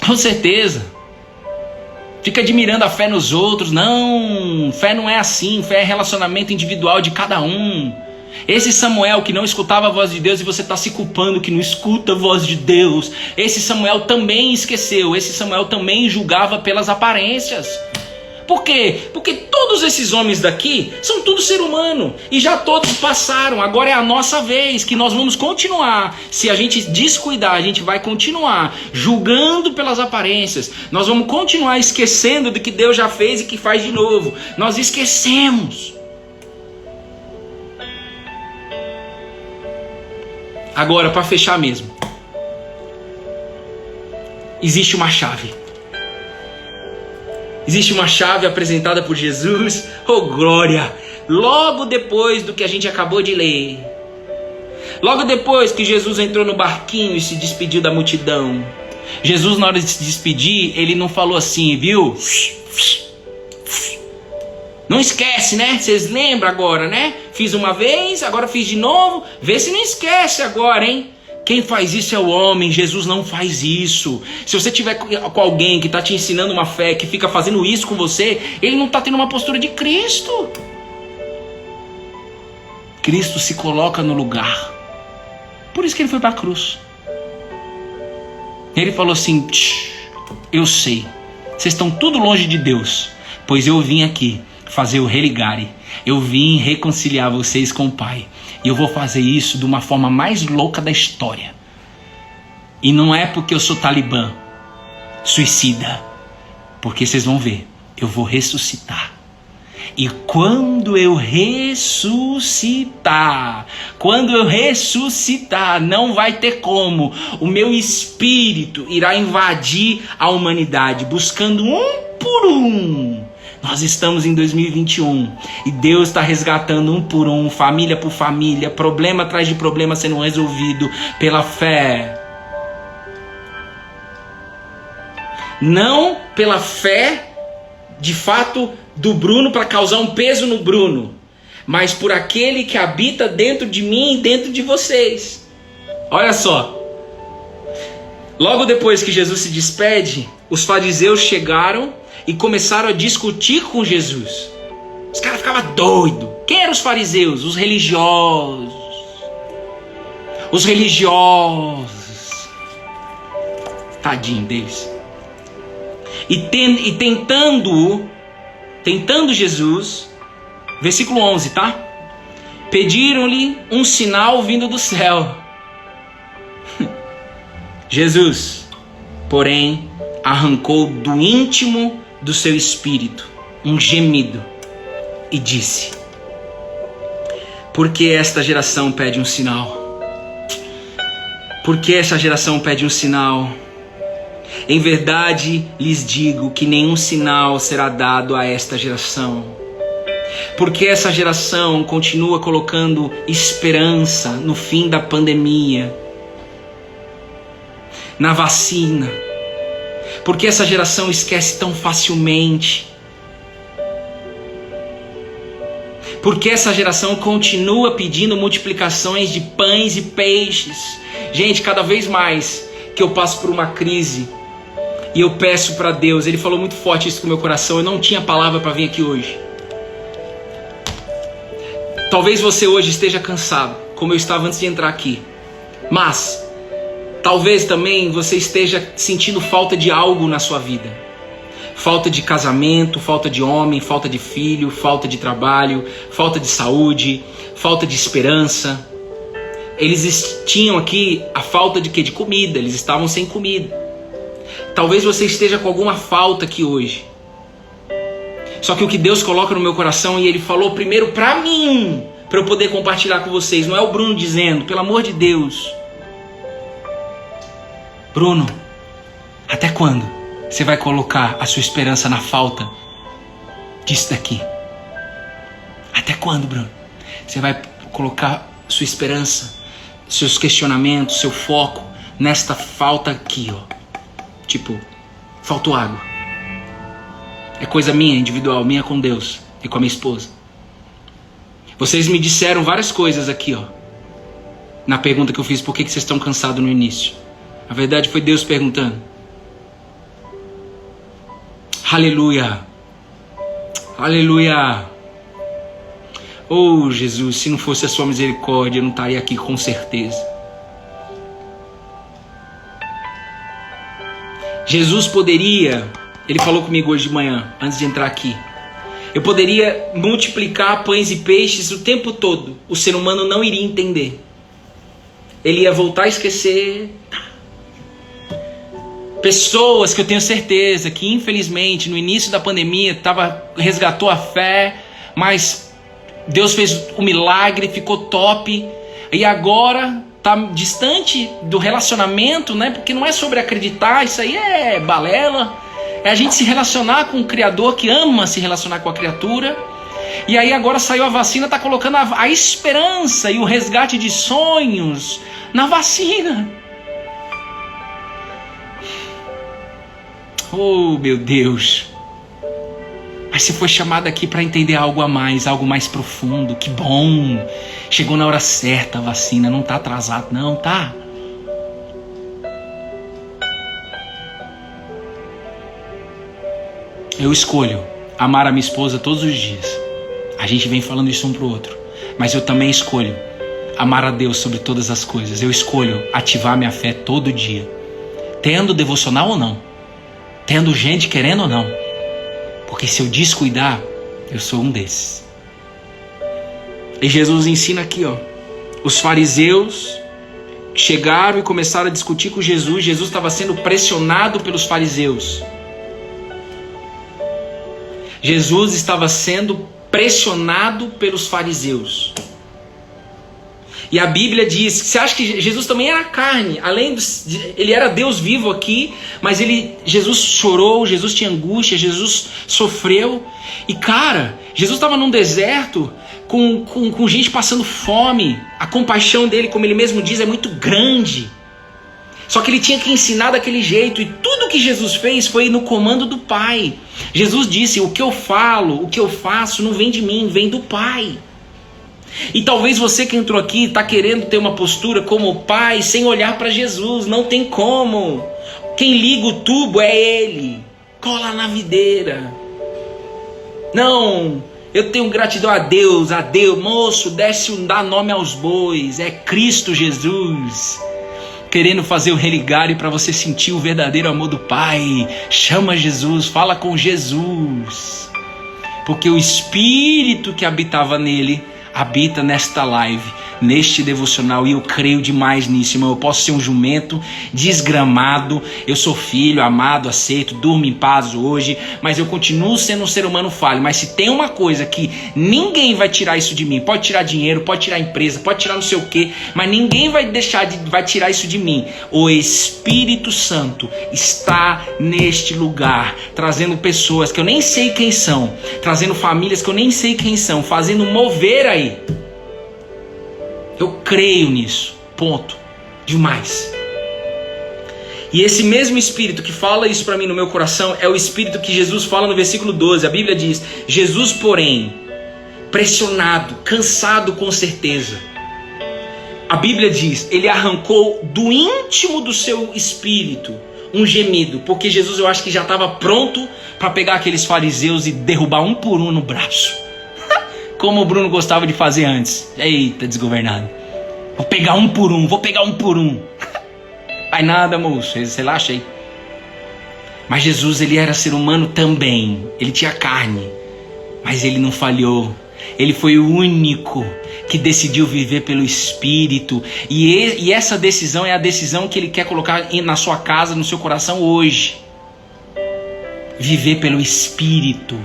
Com certeza. Fica admirando a fé nos outros. Não, fé não é assim. Fé é relacionamento individual de cada um. Esse Samuel que não escutava a voz de Deus e você está se culpando que não escuta a voz de Deus. Esse Samuel também esqueceu. Esse Samuel também julgava pelas aparências. Por quê? Porque todos esses homens daqui são tudo ser humano. E já todos passaram. Agora é a nossa vez que nós vamos continuar. Se a gente descuidar, a gente vai continuar julgando pelas aparências. Nós vamos continuar esquecendo do que Deus já fez e que faz de novo. Nós esquecemos. Agora, para fechar mesmo. Existe uma chave. Existe uma chave apresentada por Jesus. Oh, glória! Logo depois do que a gente acabou de ler. Logo depois que Jesus entrou no barquinho e se despediu da multidão. Jesus, na hora de se despedir, ele não falou assim, viu? Não esquece, né? Vocês lembram agora, né? Fiz uma vez, agora fiz de novo. Vê se não esquece agora, hein? Quem faz isso é o homem. Jesus não faz isso. Se você tiver com alguém que está te ensinando uma fé, que fica fazendo isso com você, ele não está tendo uma postura de Cristo. Cristo se coloca no lugar. Por isso que ele foi para a cruz. Ele falou assim, eu sei, vocês estão tudo longe de Deus, pois eu vim aqui fazer o religare. Eu vim reconciliar vocês com o Pai. E eu vou fazer isso de uma forma mais louca da história. E não é porque eu sou talibã, suicida. Porque vocês vão ver, eu vou ressuscitar. E quando eu ressuscitar, não vai ter como. O meu espírito irá invadir a humanidade, buscando um por um. Nós estamos em 2021 e Deus está resgatando um por um, família por família, problema atrás de problema sendo resolvido pela fé. Não pela fé, de fato, do Bruno para causar um peso no Bruno, mas por aquele que habita dentro de mim e dentro de vocês. Olha só. Logo depois que Jesus se despede, os fariseus chegaram e começaram a discutir com Jesus. Os caras ficavam doidos. Quem eram os fariseus? Os religiosos. Os religiosos. Tadinho deles. E tentando Jesus, versículo 11, tá? Pediram-lhe um sinal vindo do céu. Jesus, porém, arrancou do íntimo do seu espírito um gemido e disse: por que esta geração pede um sinal? Por que essa geração pede um sinal? Em verdade lhes digo que nenhum sinal será dado a esta geração. Porque essa geração continua colocando esperança no fim da pandemia, na vacina. Porque essa geração esquece tão facilmente. Porque essa geração continua pedindo multiplicações de pães e peixes. Gente, cada vez mais que eu passo por uma crise E eu peço para Deus, Ele falou muito forte isso com o meu coração, eu não tinha palavra para vir aqui hoje. Talvez você hoje esteja cansado, como eu estava antes de entrar aqui. Mas, talvez também você esteja sentindo falta de algo na sua vida. Falta de casamento, falta de homem, falta de filho, falta de trabalho, falta de saúde, falta de esperança. Eles tinham aqui a falta de quê? De comida, eles estavam sem comida. Talvez você esteja com alguma falta aqui hoje. Só que o que Deus coloca no meu coração, e Ele falou primeiro para mim, para eu poder compartilhar com vocês, não é o Bruno dizendo, pelo amor de Deus. Bruno, até quando você vai colocar a sua esperança na falta disso daqui? Até quando, Bruno? Você vai colocar sua esperança, seus questionamentos, seu foco nesta falta aqui, ó. Tipo, faltou água. É coisa minha, individual, minha com Deus e com a minha esposa. Vocês me disseram várias coisas aqui, ó. Na pergunta que eu fiz, por que vocês estão cansados no início? Na verdade foi Deus perguntando. Aleluia. Aleluia. Oh Jesus, se não fosse a sua misericórdia, eu não estaria aqui com certeza. Jesus poderia, Ele falou comigo hoje de manhã, antes de entrar aqui. Eu poderia multiplicar pães e peixes o tempo todo. O ser humano não iria entender. Ele ia voltar a esquecer. Pessoas que eu tenho certeza que infelizmente no início da pandemia resgatou a fé, mas Deus fez o milagre, ficou top, e agora está distante do relacionamento, né? Porque não é sobre acreditar, isso aí é balela. É a gente se relacionar com o Criador, que ama se relacionar com a criatura. E aí agora saiu a vacina, está colocando a esperança e o resgate de sonhos na vacina. Oh meu Deus. Mas você foi chamado aqui para entender algo a mais, algo mais profundo. Que bom. Chegou na hora certa a vacina, não está atrasado não, tá? Eu escolho amar a minha esposa todos os dias. A gente vem falando isso um pro outro. Mas eu também escolho amar a Deus sobre todas as coisas. Eu escolho ativar minha fé todo dia. Tendo devocional ou não. Tendo gente querendo ou não. Porque se eu descuidar, eu sou um desses. E Jesus ensina aqui, ó. Os fariseus chegaram e começaram a discutir com Jesus. Jesus estava sendo pressionado pelos fariseus. Jesus estava sendo pressionado pelos fariseus. E a Bíblia diz, você acha que Jesus também era carne, ele era Deus vivo aqui, mas Jesus chorou, Jesus tinha angústia, Jesus sofreu. E cara, Jesus estava num deserto com gente passando fome. A compaixão dele, como ele mesmo diz, é muito grande. Só que ele tinha que ensinar daquele jeito, e tudo que Jesus fez foi no comando do Pai. Jesus disse, o que eu falo, o que eu faço não vem de mim, vem do Pai. E talvez você que entrou aqui está querendo ter uma postura como o Pai sem olhar para Jesus. Não tem como. Quem liga o tubo é Ele. Cola na videira. Não, eu tenho gratidão a Deus, moço, dá nome aos bois. É Cristo Jesus querendo fazer o religare para você sentir o verdadeiro amor do Pai. Chama Jesus, fala com Jesus. Porque o Espírito que habitava nele habita nesta live, neste devocional, e eu creio demais nisso, irmão. Eu posso ser um jumento desgramado, eu sou filho, amado, aceito, durmo em paz hoje, mas eu continuo sendo um ser humano falho. Mas se tem uma coisa que ninguém vai tirar isso de mim, pode tirar dinheiro, pode tirar empresa, pode tirar não sei o que, mas ninguém vai tirar isso de mim. O Espírito Santo está neste lugar, trazendo pessoas que eu nem sei quem são, trazendo famílias que eu nem sei quem são, fazendo mover aí. Eu creio nisso, ponto, demais. E esse mesmo Espírito que fala isso para mim no meu coração é o Espírito que Jesus fala no versículo 12. A Bíblia diz, Jesus porém, pressionado, cansado com certeza, a Bíblia diz, ele arrancou do íntimo do seu espírito um gemido, porque Jesus eu acho que já estava pronto para pegar aqueles fariseus e derrubar um por um no braço. Como o Bruno gostava de fazer antes. Eita, desgovernado. Vou pegar um por um. Vai nada, moço, relaxa aí. Mas Jesus, ele era ser humano também. Ele tinha carne, mas ele não falhou. Ele foi o único que decidiu viver pelo Espírito. E essa decisão é a decisão que ele quer colocar na sua casa, no seu coração hoje. Viver pelo Espírito.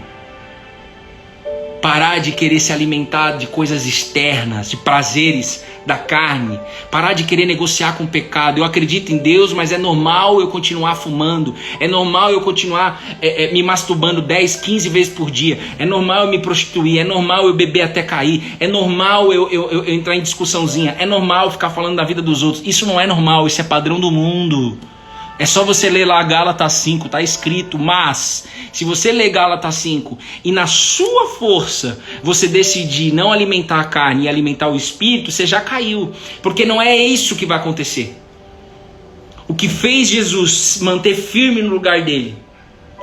Parar de querer se alimentar de coisas externas, de prazeres da carne. Parar de querer negociar com o pecado. Eu acredito em Deus, mas é normal eu continuar fumando. É normal eu continuar me masturbando 10, 15 vezes por dia. É normal eu me prostituir. É normal eu beber até cair. É normal eu entrar em discussãozinha. É normal ficar falando da vida dos outros. Isso não é normal, isso é padrão do mundo. É só você ler lá Gálatas 5, está escrito. Mas, se você ler Gálatas 5 e na sua força você decidir não alimentar a carne e alimentar o Espírito, você já caiu. Porque não é isso que vai acontecer. O que fez Jesus manter firme no lugar dele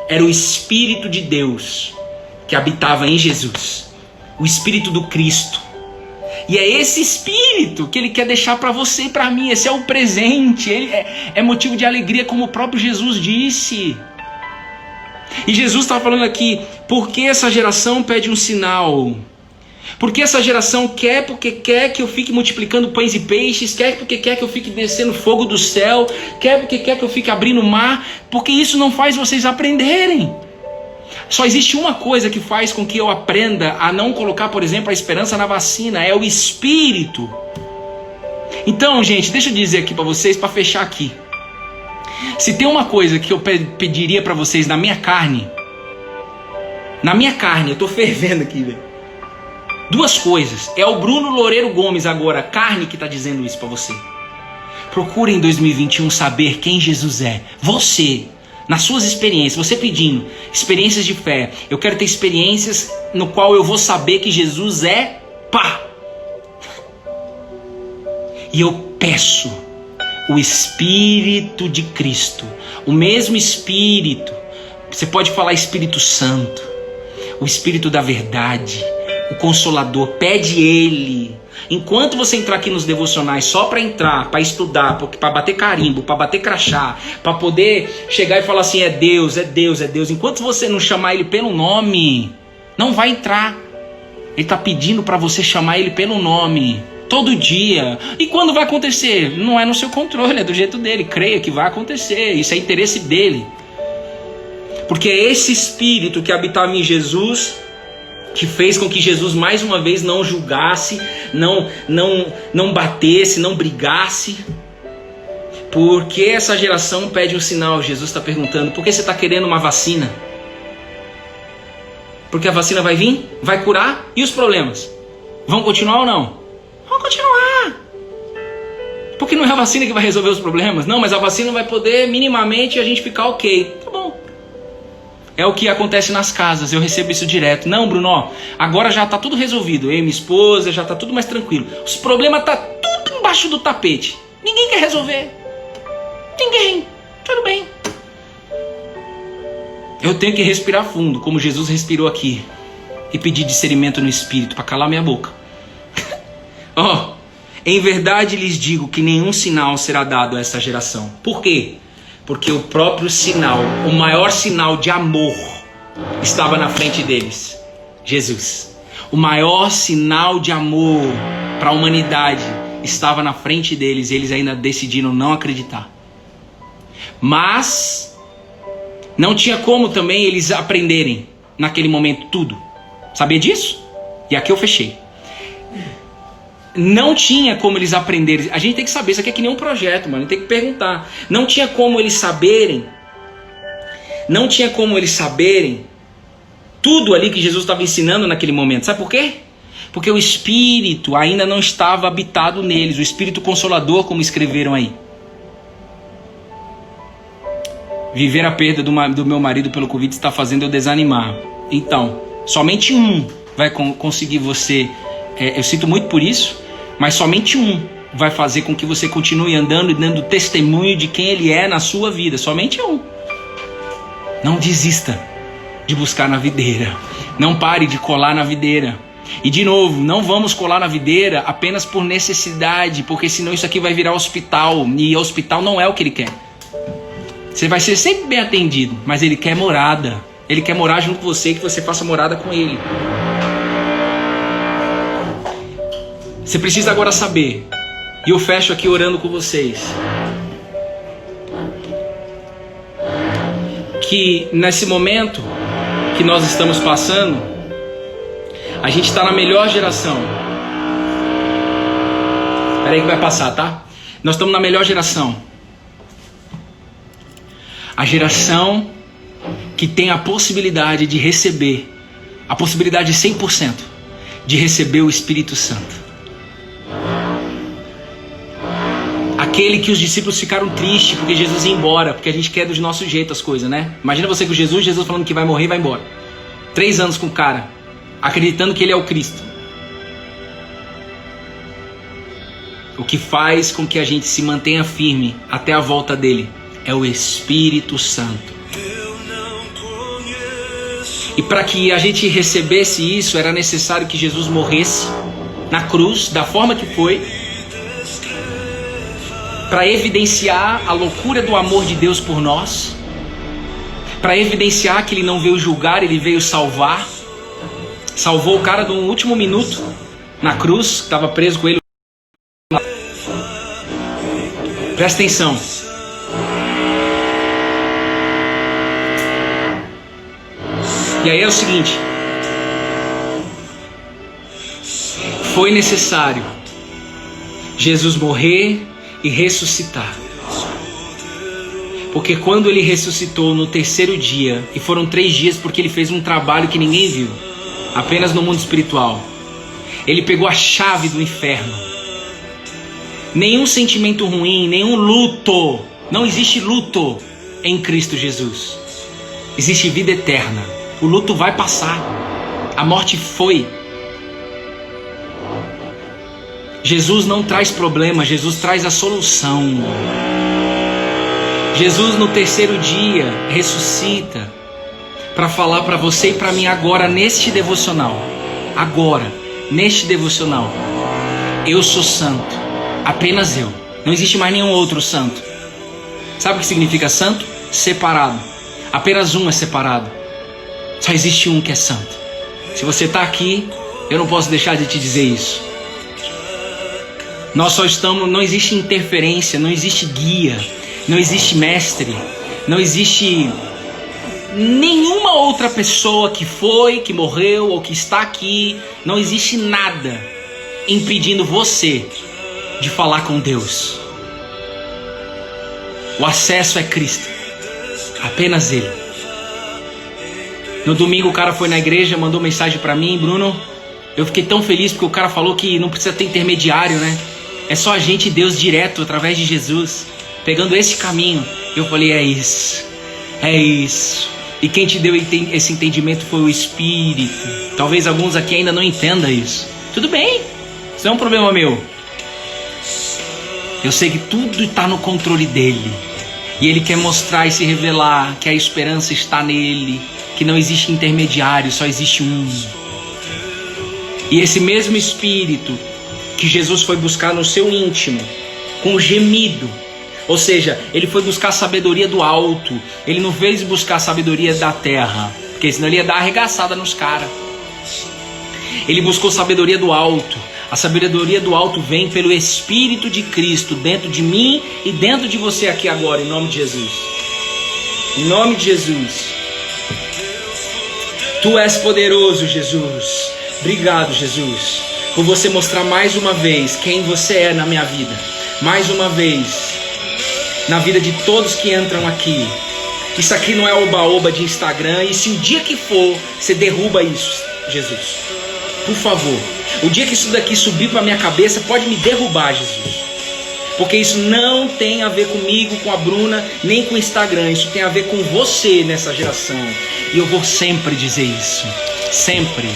era o Espírito de Deus que habitava em Jesus. O Espírito do Cristo. E é esse Espírito que ele quer deixar para você e para mim. Esse é o presente. Ele é motivo de alegria, como o próprio Jesus disse. E Jesus está falando aqui, por que essa geração pede um sinal? Porque essa geração quer porque quer que eu fique multiplicando pães e peixes, quer porque quer que eu fique descendo fogo do céu, quer porque quer que eu fique abrindo o mar, porque isso não faz vocês aprenderem. Só existe uma coisa que faz com que eu aprenda a não colocar, por exemplo, a esperança na vacina, é o Espírito. Então, gente, deixa eu dizer aqui para vocês, para fechar aqui. Se tem uma coisa que eu pediria para vocês na minha carne, eu tô fervendo aqui, velho. Duas coisas. É o Bruno Loureiro Gomes agora, carne, que tá dizendo isso para você. Procure em 2021 saber quem Jesus é. Você. Nas suas experiências, você pedindo experiências de fé. Eu quero ter experiências no qual eu vou saber que Jesus é pá. E eu peço o Espírito de Cristo. O mesmo Espírito. Você pode falar Espírito Santo. O Espírito da verdade. O Consolador. Pede Ele. Enquanto você entrar aqui nos devocionais só para entrar, para estudar, para bater carimbo, para bater crachá, para poder chegar e falar assim, é Deus, é Deus, é Deus. Enquanto você não chamar Ele pelo nome, não vai entrar. Ele está pedindo para você chamar Ele pelo nome, todo dia. E quando vai acontecer? Não é no seu controle, é do jeito dele. Creia que vai acontecer, isso é interesse dele. Porque é esse Espírito que habitava em Jesus que fez com que Jesus mais uma vez não julgasse, não batesse, não brigasse. Por que essa geração pede um sinal? Jesus está perguntando. Por que você está querendo uma vacina? Porque a vacina vai vir? Vai curar? E os problemas? Vão continuar ou não? Vão continuar. Porque não é a vacina que vai resolver os problemas. Não, mas a vacina vai poder minimamente a gente ficar ok. Tá bom. É o que acontece nas casas, eu recebo isso direto. Não, Bruno, ó, agora já está tudo resolvido. Eu e minha esposa, já está tudo mais tranquilo. Os problemas estão tudo embaixo do tapete. Ninguém quer resolver. Ninguém. Tudo bem. Eu tenho que respirar fundo, como Jesus respirou aqui. E pedir discernimento no Espírito para calar minha boca. Ó, em verdade lhes digo que nenhum sinal será dado a essa geração. Por quê? Porque o próprio sinal, o maior sinal de amor, estava na frente deles. Jesus. O maior sinal de amor para a humanidade estava na frente deles. E eles ainda decidiram não acreditar. Mas não tinha como também eles aprenderem naquele momento tudo. Sabia disso? E aqui eu fechei. Não tinha como eles aprenderem. A gente tem que saber, isso aqui é que nem um projeto, mano. A gente tem que perguntar. Não tinha como eles saberem. Não tinha como eles saberem tudo ali que Jesus estava ensinando naquele momento. Sabe por quê? Porque o Espírito ainda não estava habitado neles. O Espírito Consolador, como escreveram aí. Viver a perda do meu marido pelo Covid está fazendo eu desanimar. Então, somente um vai conseguir você. Eu sinto muito por isso. Mas somente um vai fazer com que você continue andando e dando testemunho de quem Ele é na sua vida. Somente um. Não desista de buscar na videira. Não pare de colar na videira. E de novo, não vamos colar na videira apenas por necessidade, porque senão isso aqui vai virar hospital. E hospital não é o que Ele quer. Você vai ser sempre bem atendido, mas Ele quer morada. Ele quer morar junto com você e que você faça morada com Ele. Você precisa agora saber, e eu fecho aqui orando com vocês, que nesse momento que nós estamos passando, a gente está na melhor geração. Espera aí que vai passar, tá? Nós estamos na melhor geração. A geração que tem a possibilidade de receber, a possibilidade de 100% de receber o Espírito Santo. Aquele que os discípulos ficaram tristes porque Jesus ia embora, porque a gente quer do nosso jeito as coisas, né? Imagina você com Jesus falando que vai morrer e vai embora. 3 anos com o cara, acreditando que ele é o Cristo. O que faz com que a gente se mantenha firme até a volta dele é o Espírito Santo. E para que a gente recebesse isso, era necessário que Jesus morresse na cruz, da forma que foi, para evidenciar a loucura do amor de Deus por nós, para evidenciar que Ele não veio julgar, Ele veio salvar. Salvou o cara no último minuto na cruz, que estava preso com ele. Presta atenção. E aí é o seguinte: foi necessário Jesus morrer e ressuscitar, porque quando Ele ressuscitou no 3º dia, e foram 3 dias porque Ele fez um trabalho que ninguém viu, apenas no mundo espiritual, Ele pegou a chave do inferno. Nenhum sentimento ruim, nenhum luto, não existe luto em Cristo Jesus. Existe vida eterna. O luto vai passar, a morte foi. Jesus não traz problema, Jesus traz a solução. Jesus no 3º dia ressuscita para falar para você e para mim agora neste devocional. Agora, neste devocional. Eu sou santo, apenas eu. Não existe mais nenhum outro santo. Sabe o que significa santo? Separado. Apenas um é separado. Só existe um que é santo. Se você está aqui, eu não posso deixar de te dizer isso. Nós só estamos, não existe interferência, não existe guia, não existe mestre, não existe nenhuma outra pessoa que foi, que morreu ou que está aqui. Não existe nada impedindo você de falar com Deus. O acesso é Cristo, apenas Ele. No domingo o cara foi na igreja, mandou mensagem para mim: Bruno, eu fiquei tão feliz porque o cara falou que não precisa ter intermediário, né? É só a gente e Deus direto, através de Jesus, pegando esse caminho. Eu falei: é isso, é isso. E quem te deu esse entendimento foi o Espírito. Talvez alguns aqui ainda não entendam isso. Tudo bem, isso não é um problema meu. Eu sei que tudo está no controle dele. E Ele quer mostrar e se revelar que a esperança está nele, que não existe intermediário, só existe um. E esse mesmo Espírito que Jesus foi buscar no seu íntimo, com gemido, ou seja, Ele foi buscar a sabedoria do alto. Ele não veio buscar a sabedoria da terra, porque senão Ele ia dar arregaçada nos caras. Ele buscou sabedoria do alto. A sabedoria do alto vem pelo Espírito de Cristo dentro de mim e dentro de você aqui agora, em nome de Jesus. Em nome de Jesus. Tu és poderoso, Jesus. Obrigado, Jesus, por você mostrar mais uma vez quem você é na minha vida. Mais uma vez, na vida de todos que entram aqui. Isso aqui não é oba-oba de Instagram. E se o dia que for, você derruba isso, Jesus. Por favor, o dia que isso daqui subir para minha cabeça, pode me derrubar, Jesus. Porque isso não tem a ver comigo, com a Bruna, nem com o Instagram. Isso tem a ver com você nessa geração. E eu vou sempre dizer isso. Sempre.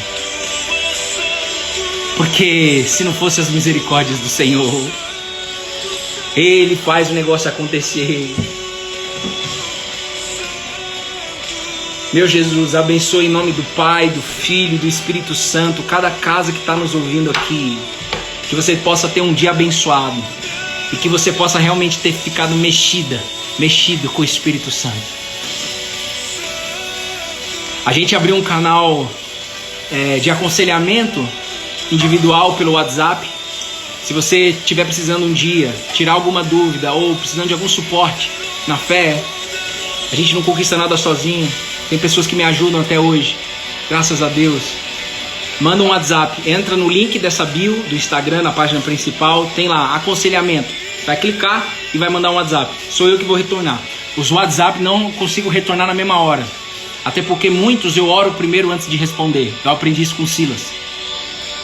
Porque se não fossem as misericórdias do Senhor, Ele faz o negócio acontecer. Meu Jesus, abençoe em nome do Pai, do Filho e do Espírito Santo cada casa que está nos ouvindo aqui. Que você possa ter um dia abençoado e que você possa realmente ter ficado mexido com o Espírito Santo. A gente abriu um canal de aconselhamento individual pelo WhatsApp. Se você estiver precisando um dia tirar alguma dúvida ou precisando de algum suporte na fé, a gente não conquista nada sozinho. Tem pessoas que me ajudam até hoje, graças a Deus. Manda um WhatsApp, entra no link dessa bio do Instagram, na página principal, tem lá aconselhamento. Vai clicar e vai mandar um WhatsApp. Sou eu que vou retornar. Os WhatsApp não consigo retornar na mesma hora, até porque muitos eu oro primeiro antes de responder. Eu aprendi isso com Silas.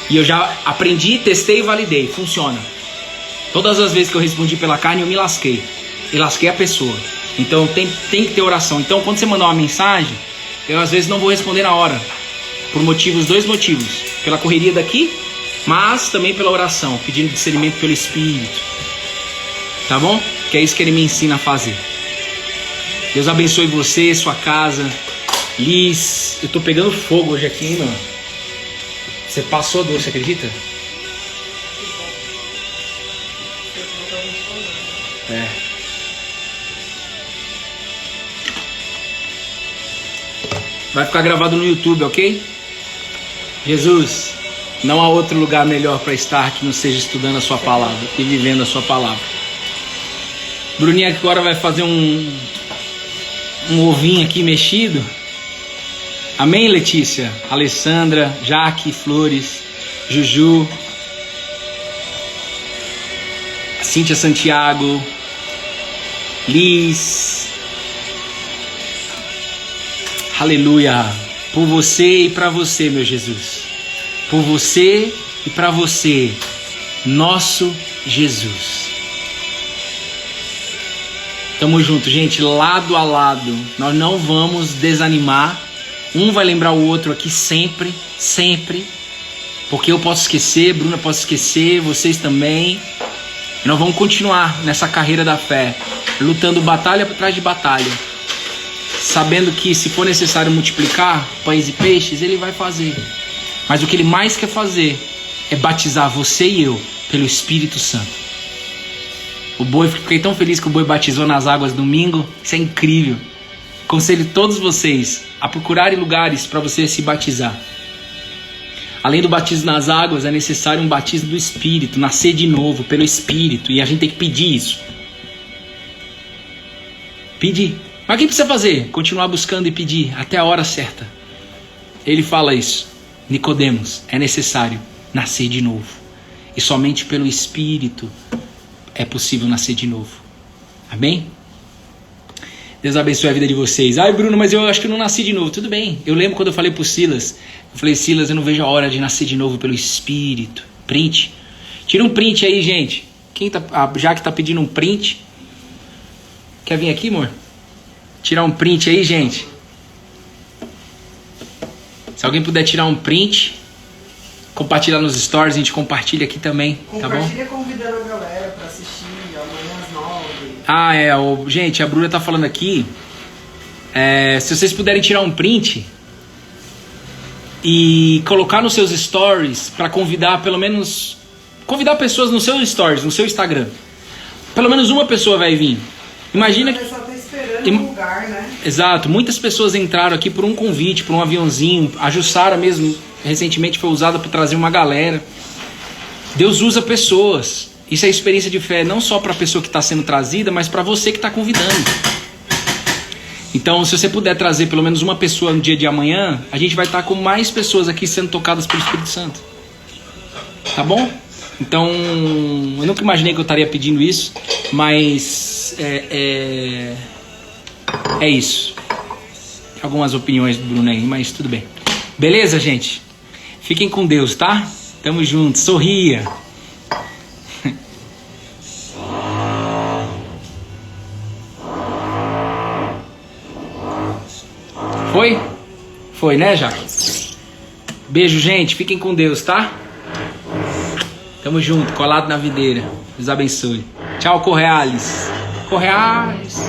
E eu já aprendi, testei e validei. Funciona. Todas as vezes que eu respondi pela carne, eu me lasquei. E lasquei a pessoa. Então tem que ter oração. Então quando você mandar uma mensagem, eu às vezes não vou responder na hora. Por dois motivos. Pela correria daqui, mas também pela oração. Pedindo discernimento pelo Espírito. Tá bom? Que é isso que ele me ensina a fazer. Deus abençoe você, sua casa. Liz, eu tô pegando fogo hoje aqui, hein, mano? Você passou doce, você acredita? É. Vai ficar gravado no YouTube, ok? Jesus, não há outro lugar melhor para estar que não seja estudando a sua palavra e vivendo a sua palavra. Bruninha agora vai fazer um ovinho aqui mexido. Amém, Letícia? Alessandra, Jaque, Flores, Juju, Cíntia Santiago, Liz. Aleluia. Por você e para você, meu Jesus. Por você e para você, nosso Jesus. Tamo junto, gente, lado a lado. Nós não vamos desanimar. Um vai lembrar o outro aqui sempre, sempre. Porque eu posso esquecer, Bruna pode esquecer, vocês também. E nós vamos continuar nessa carreira da fé, lutando batalha por trás de batalha. Sabendo que se for necessário multiplicar pães e peixes, ele vai fazer. Mas o que ele mais quer fazer é batizar você e eu pelo Espírito Santo. O Boi, fiquei tão feliz que o Boi batizou nas águas domingo. Isso é incrível. Aconselho todos vocês a procurarem lugares para você se batizar. Além do batismo nas águas, é necessário um batismo do Espírito, nascer de novo pelo Espírito. E a gente tem que pedir isso. Pedir. Mas o que precisa fazer? Continuar buscando e pedir até a hora certa. Ele fala isso. Nicodemos, é necessário nascer de novo. E somente pelo Espírito é possível nascer de novo. Amém? Deus abençoe a vida de vocês. Ai, Bruno, mas eu acho que eu não nasci de novo. Tudo bem. Eu lembro quando eu falei pro Silas. Eu falei, Silas, eu não vejo a hora de nascer de novo pelo Espírito. Print. Tira um print aí, gente. Quem tá, já que tá pedindo um print. Quer vir aqui, amor? Tirar um print aí, gente. Se alguém puder tirar um print, compartilhar nos stories, a gente compartilha aqui também, tá bom? Compartilha convidando a galera pra assistir amanhã às 9. Gente, a Bruna tá falando aqui. Se vocês puderem tirar um print e colocar nos seus stories para convidar convidar pessoas nos seus stories, no seu Instagram. Pelo menos uma pessoa vai vir. Imagina que um lugar, né? Exato, muitas pessoas entraram aqui por um convite, por um aviãozinho. A Jussara mesmo recentemente foi usada para trazer uma galera. Deus usa pessoas. Isso é experiência de fé, não só para a pessoa que está sendo trazida, mas para você que está convidando. Então, se você puder trazer pelo menos uma pessoa no dia de amanhã, a gente vai estar com mais pessoas aqui sendo tocadas pelo Espírito Santo. Tá bom? Então, eu nunca imaginei que eu estaria pedindo isso, mas é isso. Algumas opiniões do Bruno aí, mas tudo bem. Beleza, gente? Fiquem com Deus, tá? Tamo junto. Sorria. Foi? Foi, né, Jaque? Beijo, gente. Fiquem com Deus, tá? Tamo junto, colado na videira. Deus abençoe. Tchau, Correales. Correales.